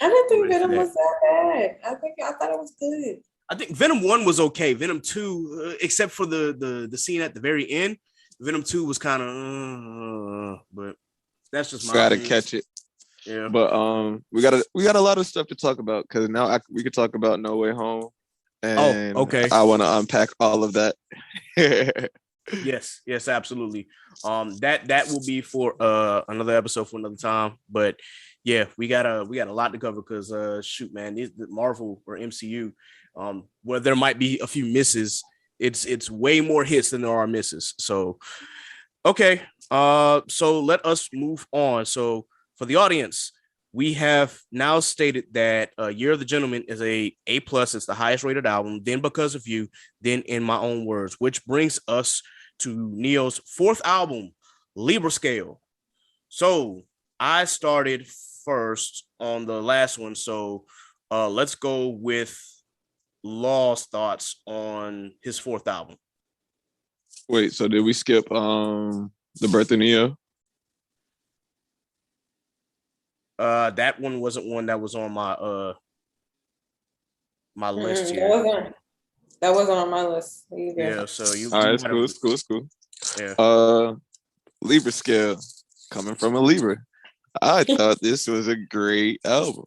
didn't think Venom was that bad. I thought it was good. I think Venom 1 was okay. Venom 2, except for the scene at the very end, Venom 2 was kind of, but that's just my gotta opinion. Catch it. Yeah, but we got a lot of stuff to talk about, because now we could talk about No Way Home. And okay. I want to unpack all of that. Yes, absolutely. That will be for another episode for another time. But yeah, we got a lot to cover, because shoot, man, the Marvel or MCU, where there might be a few misses, it's way more hits than there are misses. So okay, so let us move on. So for the audience, we have now stated that Year of the Gentleman is a plus. It's the highest rated album. Then Because of You. Then In My Own Words, which brings us to Neo's fourth album, Libra Scale. So I started first on the last one. So let's go with Law's thoughts on his fourth album. Wait, so did we skip The Birth of Neo? That one wasn't one that was on my list here. That wasn't on my list either. Yeah, so you. All right, it's cool. Yeah. Libra Scale, coming from a Libra. I thought this was a great album.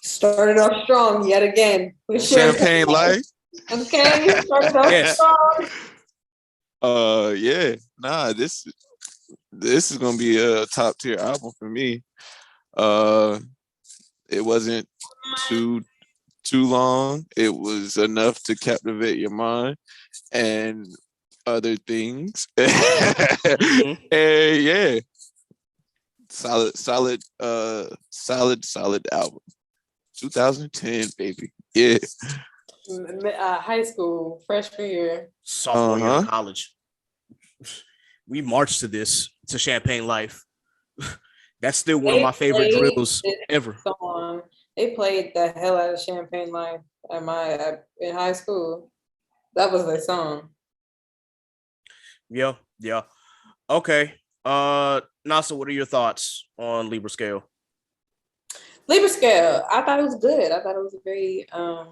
Started off strong yet again. Champagne Life. Okay, started off strong. Yeah, this is gonna be a top tier album for me. It wasn't too long. It was enough to captivate your mind and other things. And yeah, solid album. 2010, baby. Yeah. High school, freshman year. Sophomore year of college. We marched to Champagne Life. That's still one of my favorite drills ever. Song. They played the hell out of Champagne Life in high school. That was their song. Yeah. Okay. Nasa, what are your thoughts on Libra Scale? Libra Scale, I thought it was good. I thought it was a very I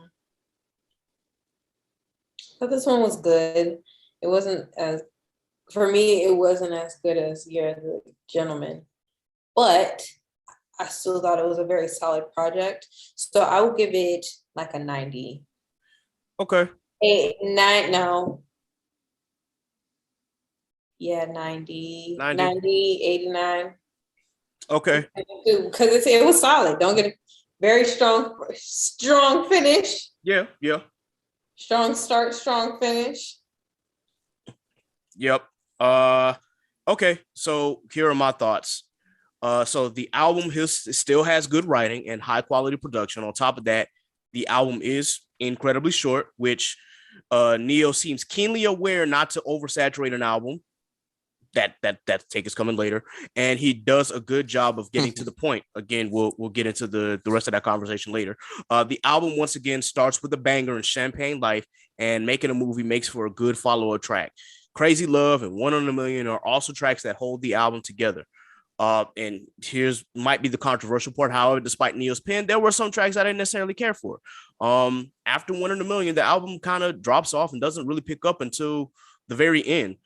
thought this one was good. It wasn't as, for me, it wasn't as good as You're the Gentleman, but I still thought it was a very solid project. So I will give it like a 90. Okay. 90, 89. Okay. Because it was solid. Don't get a very strong finish. Yeah. Strong start, strong finish. Yep. Okay. So here are my thoughts. So the album still has good writing and high quality production. On top of that, the album is incredibly short, which Neo seems keenly aware not to oversaturate an album. That take is coming later, and he does a good job of getting to the point. Again, we'll get into the rest of that conversation later. The album once again starts with a banger in Champagne Life, and Making a Movie makes for a good follow-up track. Crazy Love and 1 on a Million are also tracks that hold the album together. And here's might be the controversial part. However, despite Neo's pen, there were some tracks I didn't necessarily care for. After 1 on a Million, the album kind of drops off and doesn't really pick up until the very end.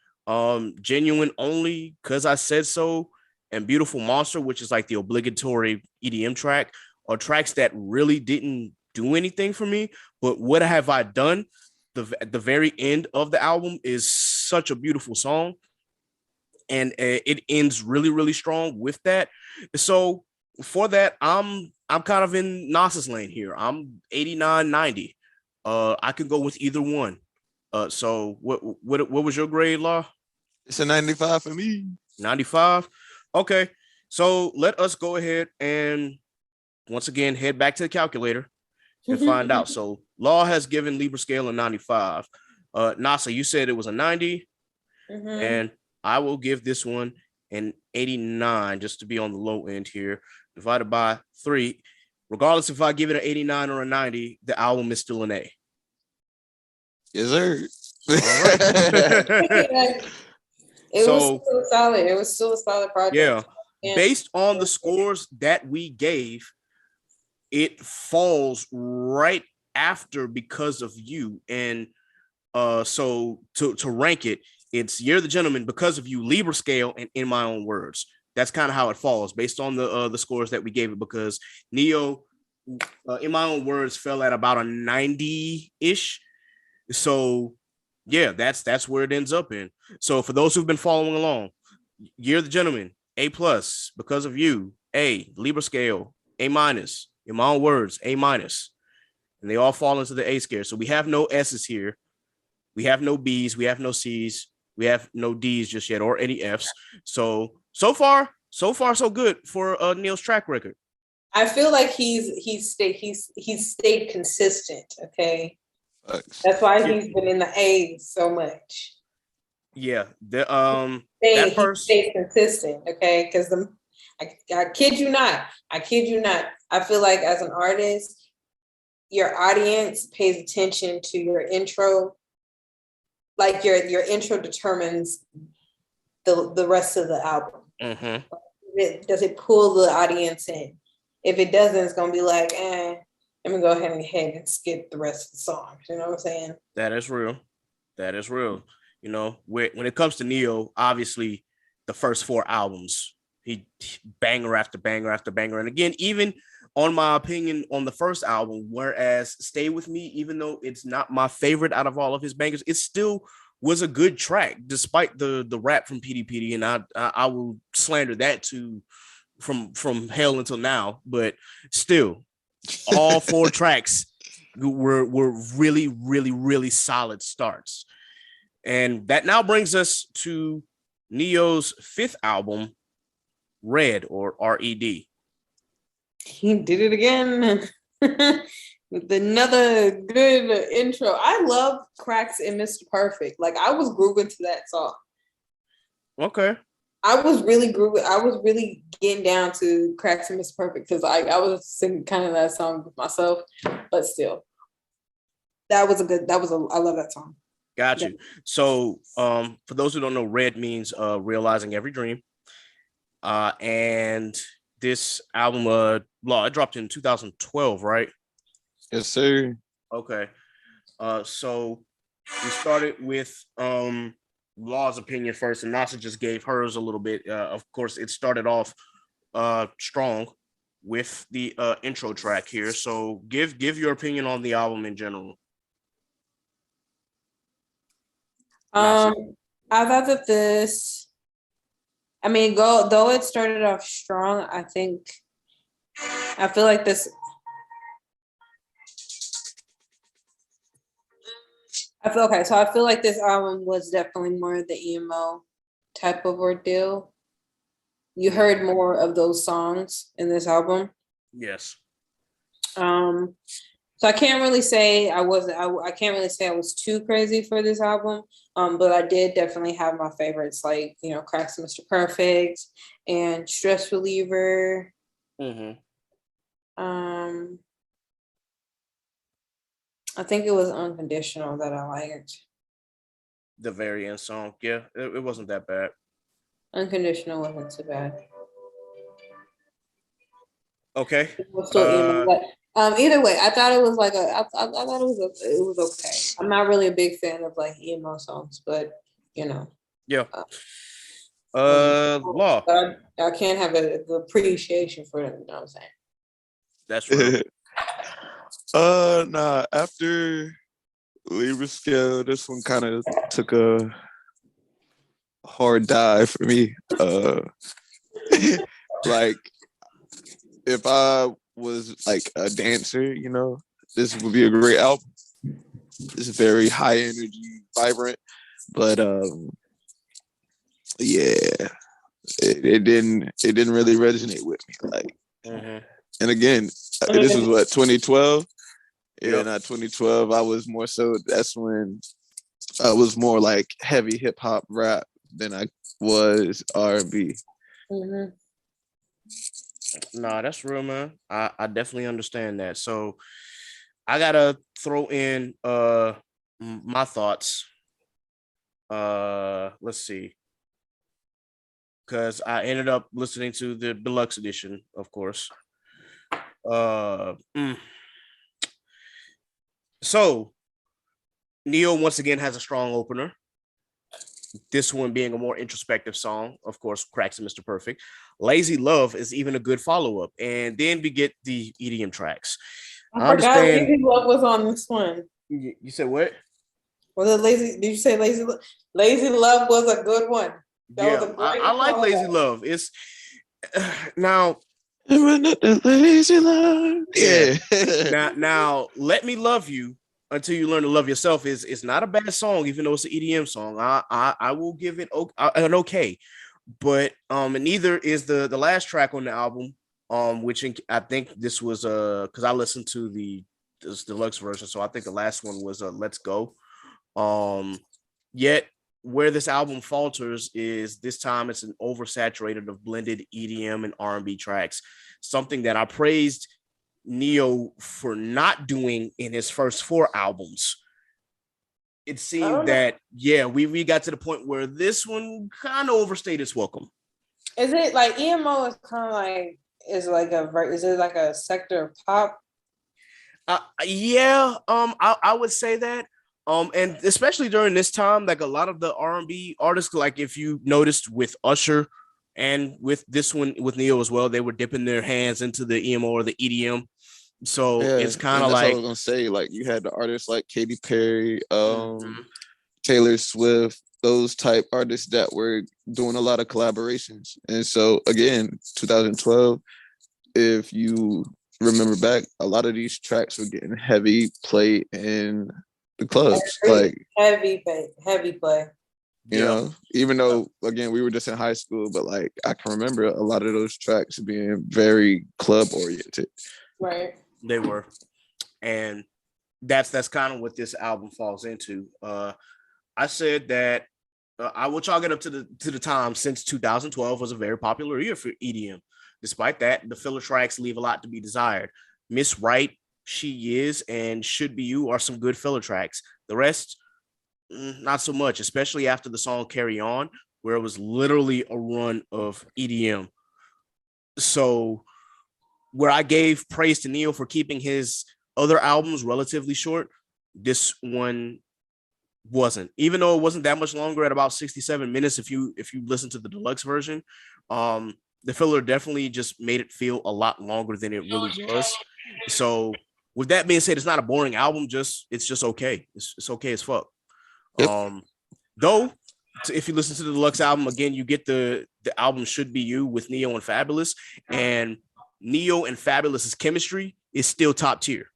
Genuine Only, Cause I Said So, and Beautiful Monster, which is like the obligatory EDM track, are tracks that really didn't do anything for me. But What Have I Done? The very end of the album is such a beautiful song, and it ends really, really strong with that. So for that, I'm kind of in Nas's lane here. I'm 89, 90. I can go with either one. So what was your grade, Law? It's a 95 for me. 95. Okay. So let us go ahead and once again head back to the calculator and find out. So Law has given Libra Scale a 95. Nasa, you said it was a 90. And I will give this one an 89 just to be on the low end here. Divided by 3. Regardless if I give it an 89 or a 90, the album is still an A. Yes, sir. All right. It was still solid. It was still a solid project. Yeah. Based on the scores that we gave, it falls right after Because of You. And so to rank it, it's You're the Gentleman, Because of You, Libra Scale, and In My Own Words. That's kind of how it falls based on the scores that we gave it, because Neo, In My Own Words, fell at about a 90-ish. So yeah, that's where it ends up in. So for those who've been following along, You're the Gentleman, A+, Because of You, A, Libra Scale, A-, In My Own Words, A-, and they all fall into the A scale. So we have no S's here. We have no B's. We have no C's. We have no D's just yet, or any F's. So far, so good for Neil's track record. I feel like he's stayed consistent. Okay. Facts. That's why Yeah, he's been in the A's so much. yeah. That He first. stays consistent, okay? Because I kid you not, I kid you not. I feel like as an artist, your audience pays attention to your intro. Like your intro determines the rest of the album. Mm-hmm. Does it pull the audience in? If it doesn't, it's gonna be like, let me go ahead and skip the rest of the song. You know what I'm saying? That is real. That is real. You know, when it comes to Neo, obviously the first four albums, he banger after banger after banger. And again, even on my opinion on the first album, whereas Stay With Me, even though it's not my favorite out of all of his bangers, it still was a good track, despite the rap from PD, and I will slander that too from hell until now. But still, all four tracks were really, really, really solid starts. And that now brings us to Neo's fifth album, Red or R.E.D. He did it again. With another good intro. I love Cracks and Mr. Perfect. Like I was grooving to that song. Okay. I was really grooving. I was really getting down to Cracks and Mr. Perfect because I was singing kind of that song with myself, but still. I love that song. Got you. So for those who don't know, Red means realizing every dream. And this album, it dropped in 2012, right? Yes, sir. Okay. So we started with Law's opinion first, and Nasa just gave hers a little bit. Of course, it started off strong with the intro track here. So give your opinion on the album in general. I thought that this, I mean, though it started off strong, I feel like this. So I feel like this album was definitely more the emo type of ordeal. You heard more of those songs in this album. Yes. So I can't really say I can't really say I was too crazy for this album. But I did definitely have my favorites, like, you know, Cracks and Mr. Perfect and Stress Reliever. Mm-hmm. I think it was Unconditional that I liked. The very end song. Yeah, it wasn't that bad. Unconditional wasn't too bad. Okay. It was still emo, but either way, I thought it was like I thought it was okay. I'm not really a big fan of like emo songs, but you know. Yeah. Law. I can't have an appreciation for them, you know what I'm saying? That's real. Nah, after Libra Scale, this one kind of took a hard dive for me. Like, if I was like a dancer, you know, this would be a great album. It's very high energy, vibrant, but yeah, it didn't really resonate with me. Like, and again, this was what, 2012. Yeah, not 2012. I was more so. That's when I was more like heavy hip hop rap than I was R&B. Nah, that's real, man. I definitely understand that. So I gotta throw in my thoughts. Let's see. Because I ended up listening to the deluxe edition, of course. So Neo once again has a strong opener. This one being a more introspective song, of course, Cracks and Mr. Perfect. Lazy Love is even a good follow-up. And then we get the EDM tracks. I forgot Lazy Love was on this one. You said what? Was it Lazy? Did you say Lazy Love? Lazy Love was a good one. That was a great I like Lazy Love. It's now. Lazy Love. Yeah. now, Let Me Love You Until You Learn to Love Yourself is not a bad song, even though it's an EDM song. I will give it an okay, but and neither is the last track on the album, which I think this was because I listened to the this deluxe version. So I think the last one was Let's Go. Yet where this album falters is this time it's an oversaturated of blended EDM and R&B tracks, something that I praised Neo for not doing in his first 4 albums. It seemed that, we got to the point where this one kind of overstayed its welcome. Is it like emo is kind of like, is it like a sector of pop? I would say that. And especially during this time, like a lot of the R&B artists, like if you noticed with Usher and with this one with Neo as well, they were dipping their hands into the emo or the EDM. So it's kind of like, I was gonna say, like you had the artists like Katy Perry, Taylor Swift, those type artists that were doing a lot of collaborations. And so again, 2012, if you remember back, a lot of these tracks were getting heavy play in the clubs, heavy play. You know, even though again we were just in high school, but like I can remember a lot of those tracks being very club oriented. Right. They were, and that's kind of what this album falls into. I said that I will chalk it up to the time since 2012 was a very popular year for EDM. Despite that, the filler tracks leave a lot to be desired. Miss Right, She Is, and Should Be You are some good filler tracks. The rest, not so much, especially after the song Carry On, where it was literally a run of EDM. So where I gave praise to Neo for keeping his other albums relatively short, this one wasn't. Even though it wasn't that much longer at about 67 minutes, if you listen to the deluxe version, the filler definitely just made it feel a lot longer than it really was. So with that being said, it's not a boring album, it's just okay. It's okay as fuck. Yep. Though if you listen to the deluxe album again, you get the album Should Be You with Neo and Fabulous, and Neo and Fabulous's chemistry is still top tier,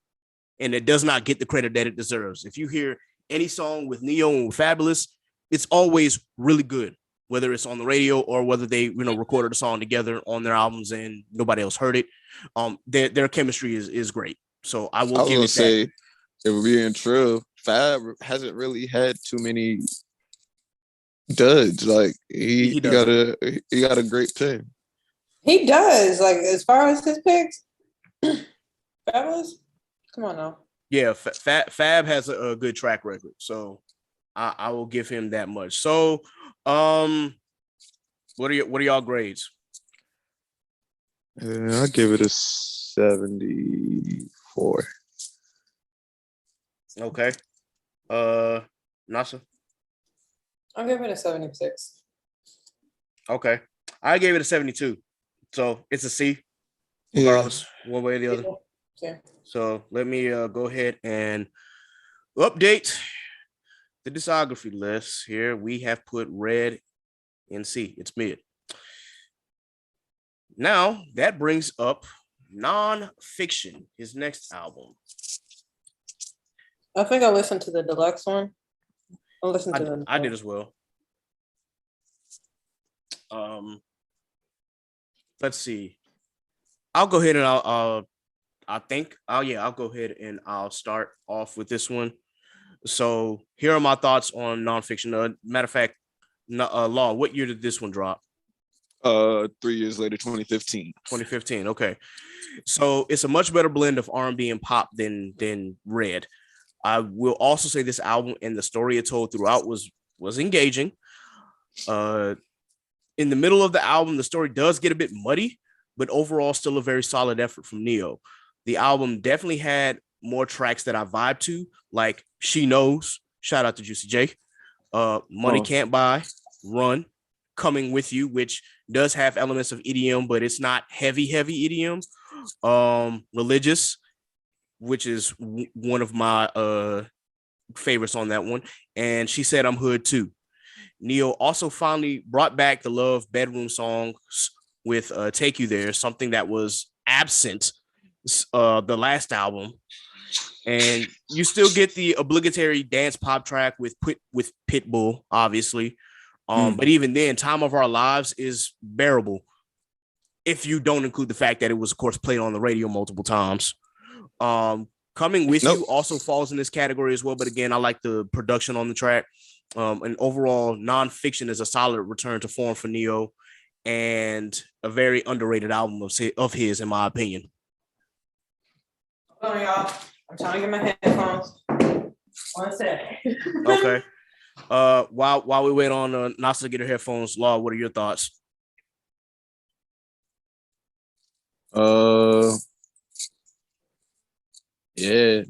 and it does not get the credit that it deserves. If you hear any song with Neo and with Fabulous, it's always really good, whether it's on the radio or whether they recorded a song together on their albums and nobody else heard it. Their chemistry is great. So I will give it that. If we're being true, Fab hasn't really had too many duds. Like he got a great pick. He does, like as far as his picks. Fabulous, come on now. Yeah, Fab has a good track record, so I will give him that much. So, what are y'all grades? I'll give it a 74. Okay. Nasa? I'll give it a 76. Okay. I gave it a 72. So it's a C, regardless, one way or the other. Yeah. So let me go ahead and update the discography list here. We have put Red in C. It's mid. Now that brings up Nonfiction, his next album. I think I listened to the deluxe one. I did as well. Let's see. I'll go ahead and I'll go ahead and I'll start off with this one. So here are my thoughts on Nonfiction. Matter of fact, Law, what year did this one drop? 3 years later, 2015. 2015. Okay. So it's a much better blend of R&B and pop than Red. I will also say this album and the story it told throughout was engaging. In the middle of the album, the story does get a bit muddy, but overall still a very solid effort from Neo. The album definitely had more tracks that I vibe to, like She Knows, shout out to Juicy J, Money Can't Buy, Run, Coming With You, which does have elements of EDM, but it's not heavy EDM. Religious, which is one of my favorites on that one. And She Said I'm Hood Too. Neo also finally brought back the love bedroom songs with Take You There, something that was absent the last album. And you still get the obligatory dance pop track with Pitbull, obviously. But even then, Time of Our Lives is bearable if you don't include the fact that it was, of course, played on the radio multiple times. Come Coming With Nope. You also falls in this category as well. But again, I like the production on the track. And overall, Nonfiction is a solid return to form for Neo and a very underrated album of his, in my opinion. Hold on, y'all. I'm trying to get my headphones. 1 second. Okay. While we wait on Nasa to get her headphones, Law, what are your thoughts? Yeah,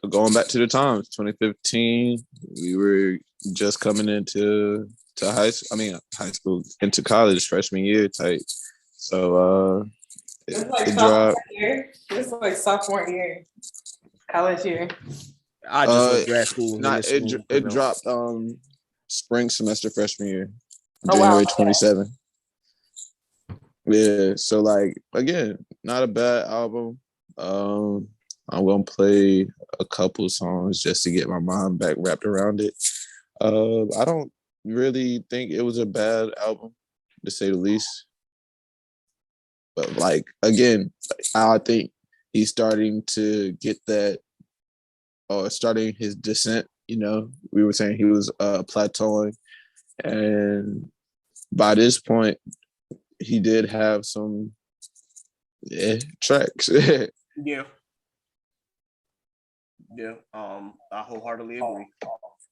going back to the times, 2015, we were just coming into high school, into college, freshman year type. So It's like it sophomore dropped. year. It's like sophomore year, college year. I just went grad school. It dropped spring semester freshman year, Oh, wow. January 27th. Yeah, so like again, not a bad album. I'm gonna play a couple songs just to get my mind back wrapped around it. I don't really think it was a bad album, to say the least. But like again, I think he's starting to get that, or starting his descent. You know, we were saying he was plateauing, and by this point, he did have some tracks. Yeah. Yeah. I wholeheartedly agree.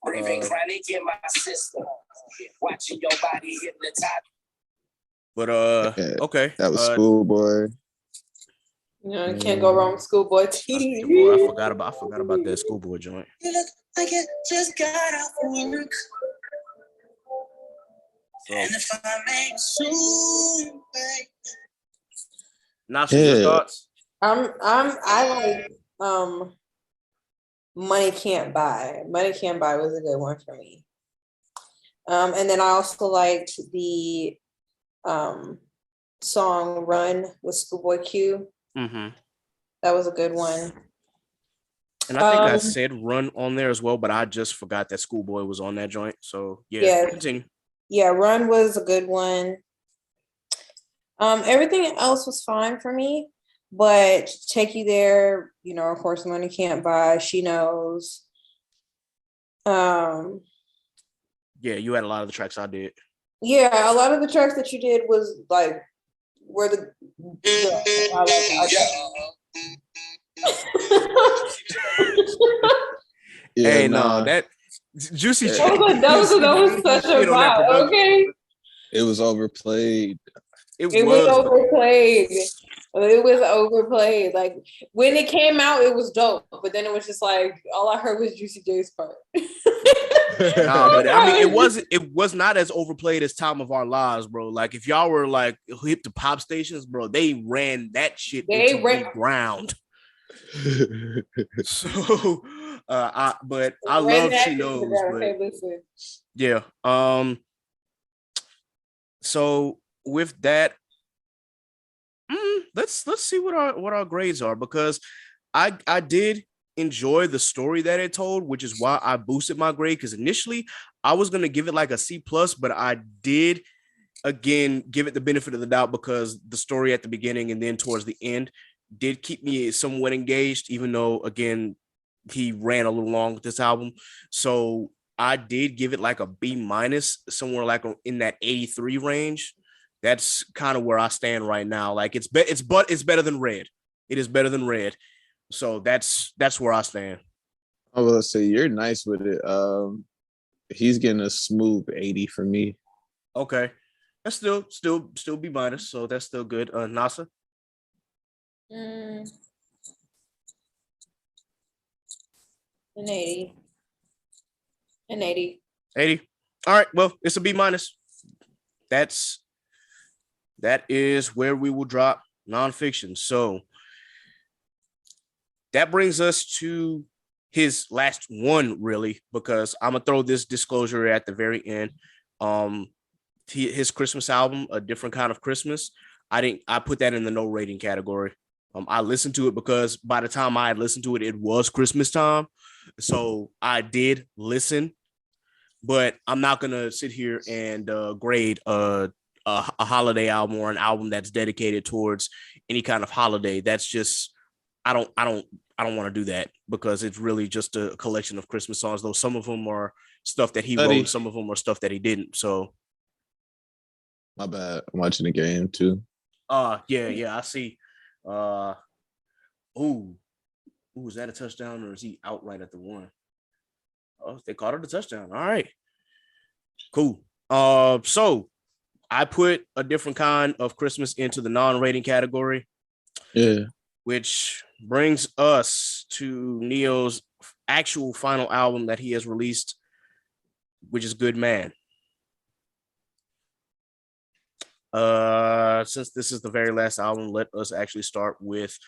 Breathing chronic in my system. Watching your body hypnotize. But Yeah, okay. that was Schoolboy. You know, you can't go wrong with Schoolboy T. Boy, I forgot about that Schoolboy joint. You look like you just got off work. And if I may soon, Nasha, your thoughts? I like Money Can't Buy. Money Can't Buy was a good one for me. And then I also liked the song Run with Schoolboy Q. Mm-hmm. That was a good one. And I think I said Run on there as well, but I just forgot that Schoolboy was on that joint. So yeah. Continue. Yeah, Run was a good one. Everything else was fine for me, but Take You There, you know, of course, Money Can't Buy, She Knows. Yeah, you had a lot of the tracks I did. Yeah, a lot of the tracks that you did was like were the Yeah, hey, no, that Juicy. That was such a vibe. Okay, it was overplayed. It was overplayed. It was overplayed. Like when it came out, it was dope, but then it was just like all I heard was Juicy J's part. Nah, but I mean, it was not as overplayed as Time of Our Lives, bro. Like if y'all were like hip to pop stations, bro, they ran that shit into the ground. So I love She Knows, but yeah. So with that, let's see what our grades are, because I did enjoy the story that it told, which is why I boosted my grade, because initially I was gonna give it like a C+, but I did again give it the benefit of the doubt because the story at the beginning and then towards the end did keep me somewhat engaged, even though again he ran a little long with this album. So I did give it like a B-, somewhere like in that 83 range. That's kind of where I stand right now. Like it's better than Red. It is better than Red. So that's where I stand. I will say you're nice with it. He's getting a smooth 80 for me. Okay, that's still B-, so that's still good. Nasa. An 80. An 80. 80. All right. Well, it's a B-. That is where we will drop Nonfiction. So that brings us to his last one, really, because I'm gonna throw this disclosure at the very end. His Christmas album, A Different Kind of Christmas, I put that in the no rating category. I listened to it because by the time I had listened to it, it was Christmas time. So I did listen, but I'm not gonna sit here and grade a holiday album or an album that's dedicated towards any kind of holiday. That's just I don't want to do that because it's really just a collection of Christmas songs. Though some of them are stuff that he wrote, and some of them are stuff that he didn't. So, my bad. I'm watching the game too. Yeah, I see. Ooh, is that a touchdown or is he out right at the one? Oh, they called it a touchdown. All right, cool. So I put a different kind of Christmas into the non-rating category. Yeah. Which brings us to Neo's actual final album that he has released, which is Good Man. Since this is the very last album, let us actually start with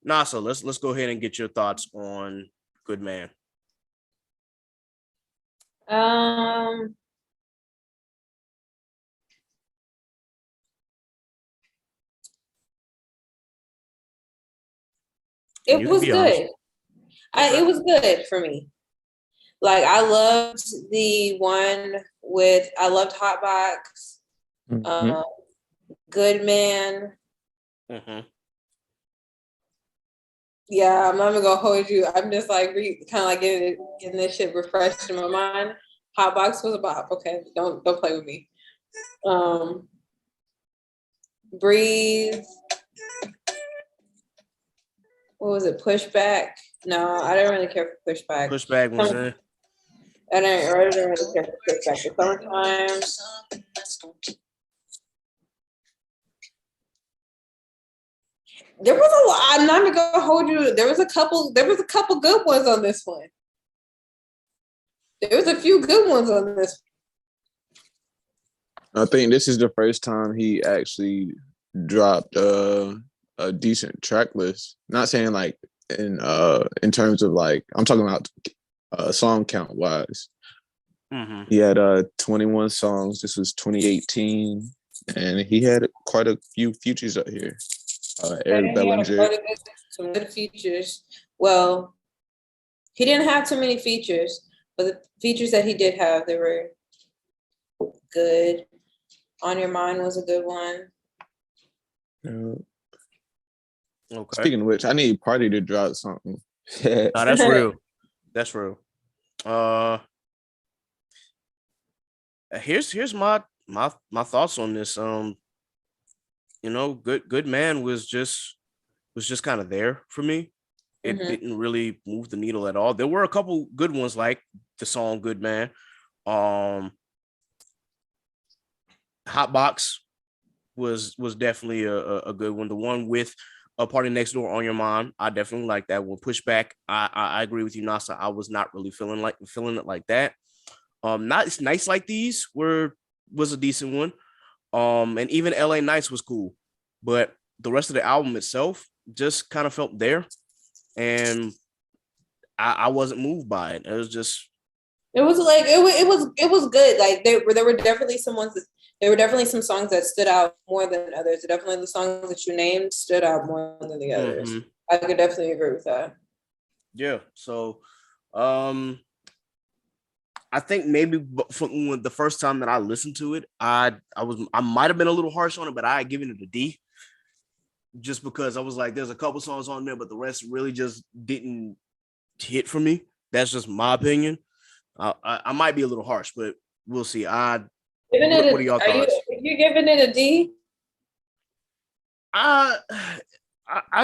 Nasa. Let's go ahead and get your thoughts on Good Man. It was good. It was good for me. Like I loved the one with I loved Hotbox, Good Man. Yeah, I'm not even gonna hold you. I'm just like kind of like getting this shit refreshed in my mind. Hotbox was a bop. Okay, don't play with me. Breathe. What was it? Pushback? No, I didn't really care for Pushback. Pushback was in. I didn't really care for Pushback. The Summertime. There was a lot. I'm not even gonna hold you. There was a couple good ones on this one. There was a few good ones on this. I think this is the first time he actually dropped a decent track list. Not saying like in terms of like I'm talking about song count wise. He had 21 songs. This was 2018, and he had quite a few features up here. Eric Bellinger. Some good features. Well, he didn't have too many features, but the features that he did have, they were good. On Your Mind was a good one. Okay. Speaking of which, I need Party to drop something. No, that's real. That's real. Here's my thoughts on this. Good Man was just kind of there for me. It didn't really move the needle at all. There were a couple good ones like the song Good Man. Hotbox was definitely a good one. The one with a Party Next Door, On Your Mind, I definitely like that one. Pushback, I agree with you, Nasa. I was not really feeling it like that. Not Nights Like These was a decent one. And even LA Nights was cool, but the rest of the album itself just kind of felt there, and I wasn't moved by it. It was just. It was like it was good. Like there were definitely some ones that there were definitely some songs that stood out more than others. Definitely the songs that you named stood out more than the others. I could definitely agree with that. Yeah. So, I think maybe from the first time that I listened to it, I might have been a little harsh on it, but I had given it a D, just because I was like, there's a couple songs on there, but the rest really just didn't hit for me. That's just my opinion. I might be a little harsh, but we'll see. What are y'all thoughts? You giving it a D? I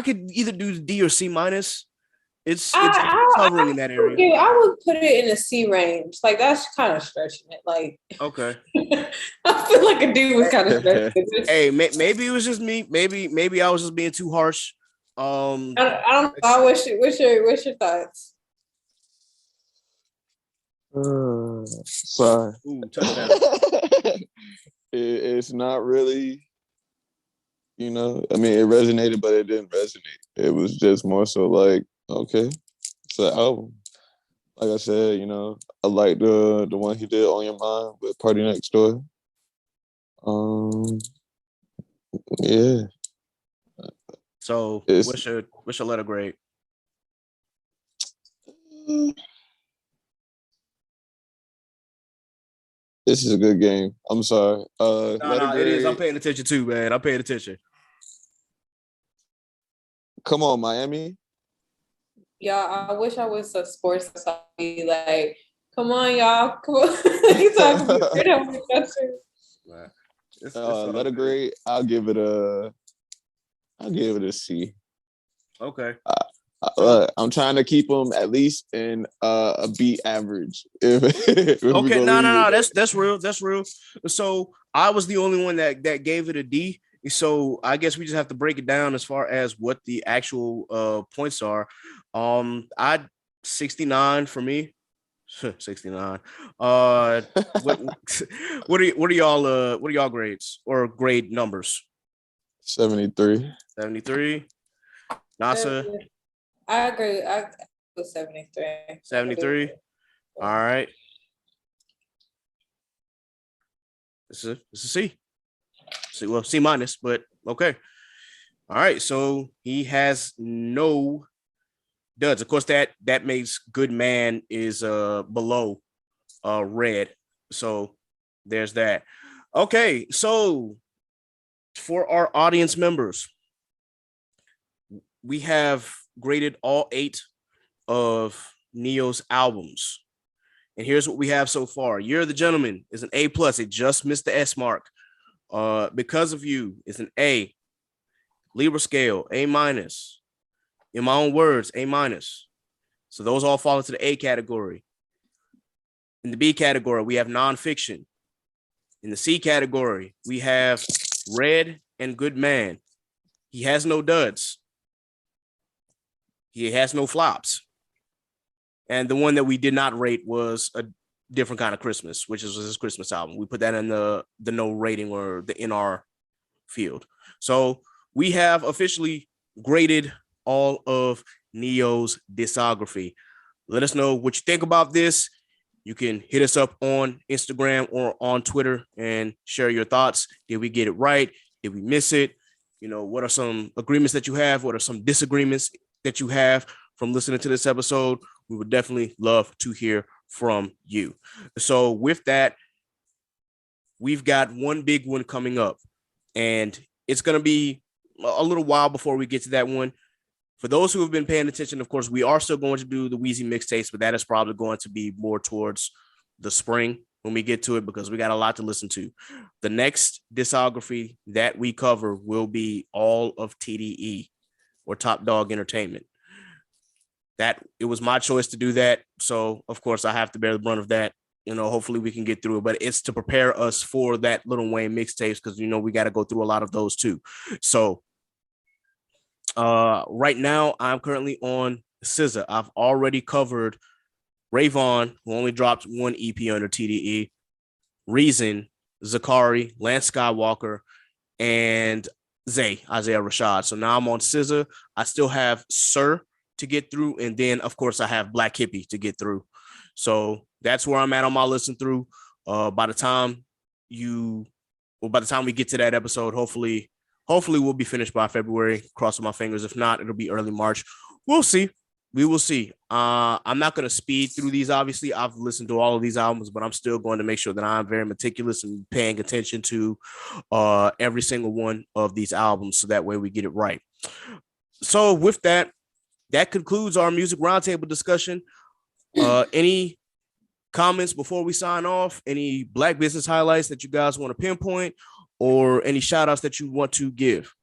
could either do D or C minus. It's hovering in that area. I would put it in a C range. Like that's kind of stretching it. Like okay. I feel like a D was kind of stretching it. Hey, maybe it was just me. Maybe I was just being too harsh. I don't know. What's your thoughts? Sorry. Ooh, touchdown. It's not really, I mean, it resonated, but it didn't resonate. It was just more so like, okay, it's an album. Like I said, I like the one he did On Your Mind with Party Next Door. Yeah. So what's your letter grade? This is a good game. I'm sorry. No, it is. I'm paying attention too, man. I'm paying attention. Come on, Miami. Y'all, I wish I was a sports. So I'd be like, come on, y'all, come on. You talking about freedom discussion? It's Letter grade, I'll give it a C. Okay. I'm trying to keep them at least in a B average. If Okay, no. That's real. That's real. So I was the only one that gave it a D. So I guess we just have to break it down as far as what the actual points are. I 69 for me. 69. What what are y'all grades or grade numbers? 73. 73. NASA I agree. I go 73. 73. All right. This is a C. C minus, but okay. All right. So he has no duds. Of course, that makes good man is below red. So there's that. Okay. So for our audience members, we have graded all 8 of Neo's albums. And here's what we have so far. Year of the Gentleman is an A+. It just missed the S mark. Because of You is an A. Libra Scale, A-. In My Own Words, A-. So those all fall into the A category. In the B category, we have nonfiction. In the C category, we have Red and Good Man. He has no duds. He has no flops. And the one that we did not rate was A Different Kind of Christmas, which is his Christmas album. We put that in the no rating or the NR field. So we have officially graded all of Neo's discography. Let us know what you think about this. You can hit us up on Instagram or on Twitter and share your thoughts. Did we get it right? Did we miss it? You know, what are some agreements that you have? What are some disagreements that you have from listening to this episode? We would definitely love to hear from you. So with that, we've got one big one coming up, and it's going to be a little while before we get to that one. For those who have been paying attention, of course, we are still going to do the Wheezy mixtapes, but that is probably going to be more towards the spring when we get to it, because we got a lot to listen to. The next discography that we cover will be all of TDE, or Top Dog Entertainment. That it was my choice to do that. So of course I have to bear the brunt of that. You know, hopefully we can get through it, but it's to prepare us for that Lil Wayne mixtapes, because you know we got to go through a lot of those too. So right now I'm currently on SZA. I've already covered Rayvon, who only dropped one EP under TDE, Reason, Zakari, Lance Skywalker, and Isaiah Rashad. So now I'm on SZA. I still have Sir to get through, and then of course I have Black Hippie to get through. So that's where I'm at on my listen through. By the time we get to that episode, hopefully we'll be finished by February. Crossing my fingers. If not, it'll be early March. We'll see. We will see. I'm not going to speed through these. Obviously, I've listened to all of these albums, but I'm still going to make sure that I'm very meticulous and paying attention to every single one of these albums, so that way we get it right. So with that concludes our music roundtable discussion. Any comments before we sign off? Any Black business highlights that you guys want to pinpoint, or any shout outs that you want to give?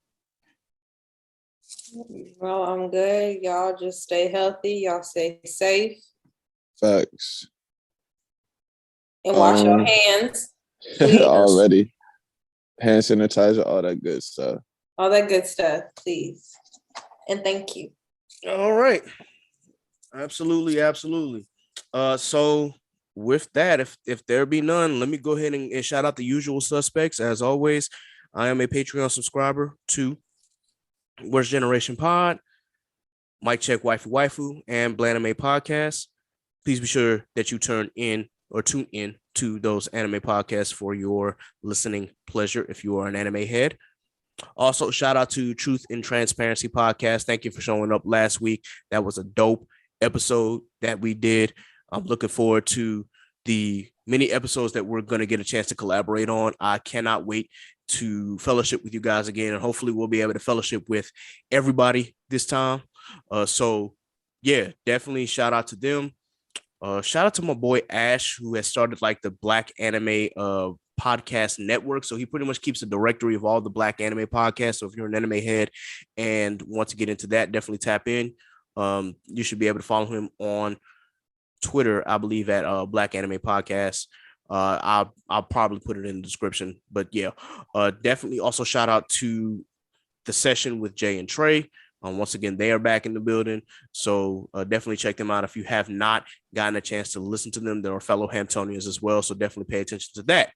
Well, I'm good. Y'all just stay healthy. Y'all stay safe. Facts. And wash your hands. Already. Hand sanitizer, all that good stuff. All that good stuff, please. And thank you. All right. Absolutely. So with that, if there be none, let me go ahead and shout out the usual suspects. As always, I am a Patreon subscriber to Worst Generation Pod, Mic Check Waifu, and Blanime Podcast. Please be sure that you tune in to those anime podcasts for your listening pleasure if you are an anime head. Also, shout out to Truth and Transparency Podcast. Thank you for showing up last week. That was a dope episode that we did. I'm looking forward to the many episodes that we're going to get a chance to collaborate on. I cannot wait to fellowship with you guys again, and hopefully we'll be able to fellowship with everybody this time. So yeah, definitely shout out to them. Shout out to my boy Ash, who has started like the Black Anime podcast network. So he pretty much keeps a directory of all the Black anime podcasts. So if you're an anime head and want to get into that, definitely tap in. You should be able to follow him on Twitter, I believe, at Black Anime Podcast. I'll probably put it in the description. But yeah, definitely also shout out to The Session with Jay and Trey. Once again, they are back in the building. So definitely check them out if you have not gotten a chance to listen to them. They're fellow Hamptonians as well. So definitely pay attention to that.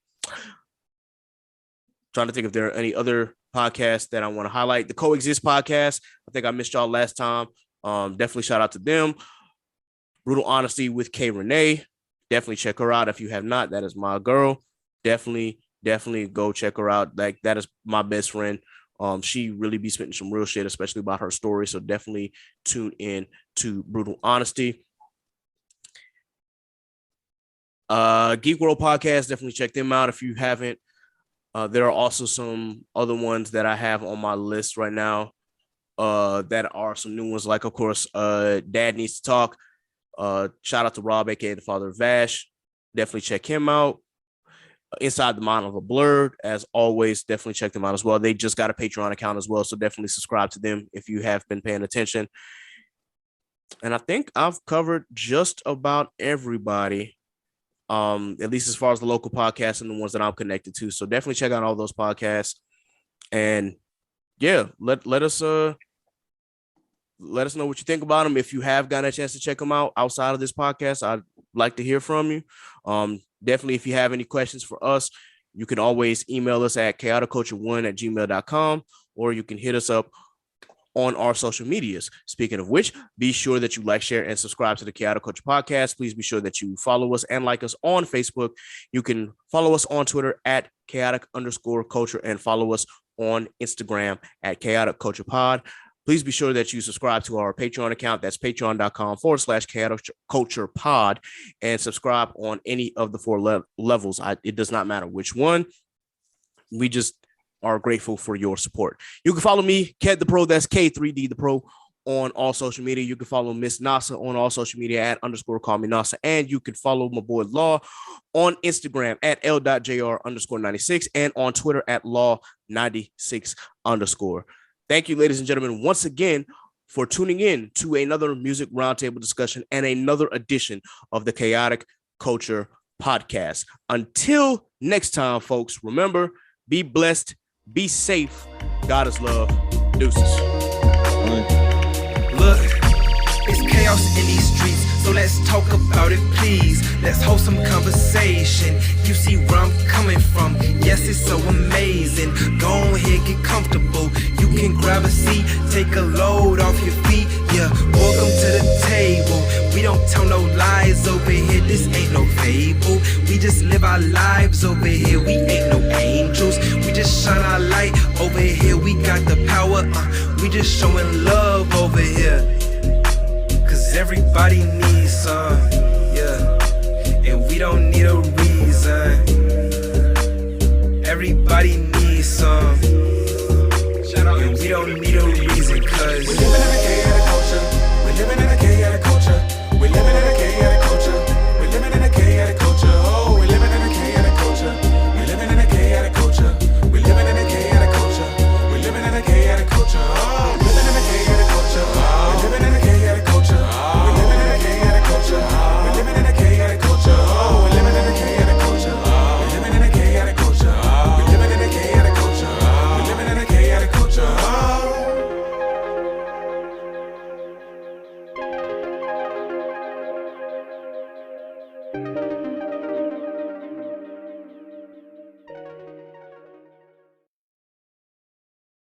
Trying to think if there are any other podcasts that I want to highlight. The Coexist podcast. I think I missed y'all last time. Definitely shout out to them. Brutal Honesty with K Renee. Definitely check her out if you have not. That is my girl. Definitely go check her out. Like, that is my best friend. She really be spitting some real shit, especially about her story. So definitely tune in to Brutal Honesty. Geek World Podcast, definitely check them out if you haven't. There are also some other ones that I have on my list right now that are some new ones. Like, of course, Dad Needs to Talk. Shout out to Rob, aka the father of Vash. Definitely check him out. Inside the Mind of a Blur, as always, definitely check them out as well. They just got a Patreon account as well, so definitely subscribe to them if you have been paying attention. And I think I've covered just about everybody, at least as far as the local podcasts and the ones that I'm connected to. So definitely check out all those podcasts. And yeah, let us know what you think about them. If you have gotten a chance to check them out outside of this podcast, I'd like to hear from you. Definitely, if you have any questions for us, you can always email us at chaoticculture1@gmail.com, or you can hit us up on our social medias. Speaking of which, be sure that you like, share, and subscribe to the Chaotic Culture Podcast. Please be sure that you follow us and like us on Facebook. You can follow us on Twitter at chaotic_culture and follow us on Instagram at Chaotic Culture Pod. Please be sure that you subscribe to our Patreon account. That's patreon.com/Chaotic Culture Pod, and subscribe on any of the four levels. It does not matter which one. We just are grateful for your support. You can follow me, Ked the Pro. That's K3D the Pro on all social media. You can follow Miss Nasa on all social media at _call me Nasa. And you can follow my boy Law on Instagram at L.JR_96 and on Twitter at Law96_. Thank you, ladies and gentlemen, once again for tuning in to another music roundtable discussion and another edition of the Chaotic Culture Podcast. Until next time, folks, remember, be blessed, be safe. God is love. Deuces. Look, it's chaos in these streets, so let's talk about it, please. Let's hold some conversation. You see where I'm coming from. Yes, it's so amazing. Go ahead, get comfortable. You can grab a seat, take a load off your feet. Yeah, welcome to the table. We don't tell no lies over here. This ain't no fable. We just live our lives over here. We ain't no angels. We just shine our light over here. We got the power. We just showing love over here. Cause everybody needs some.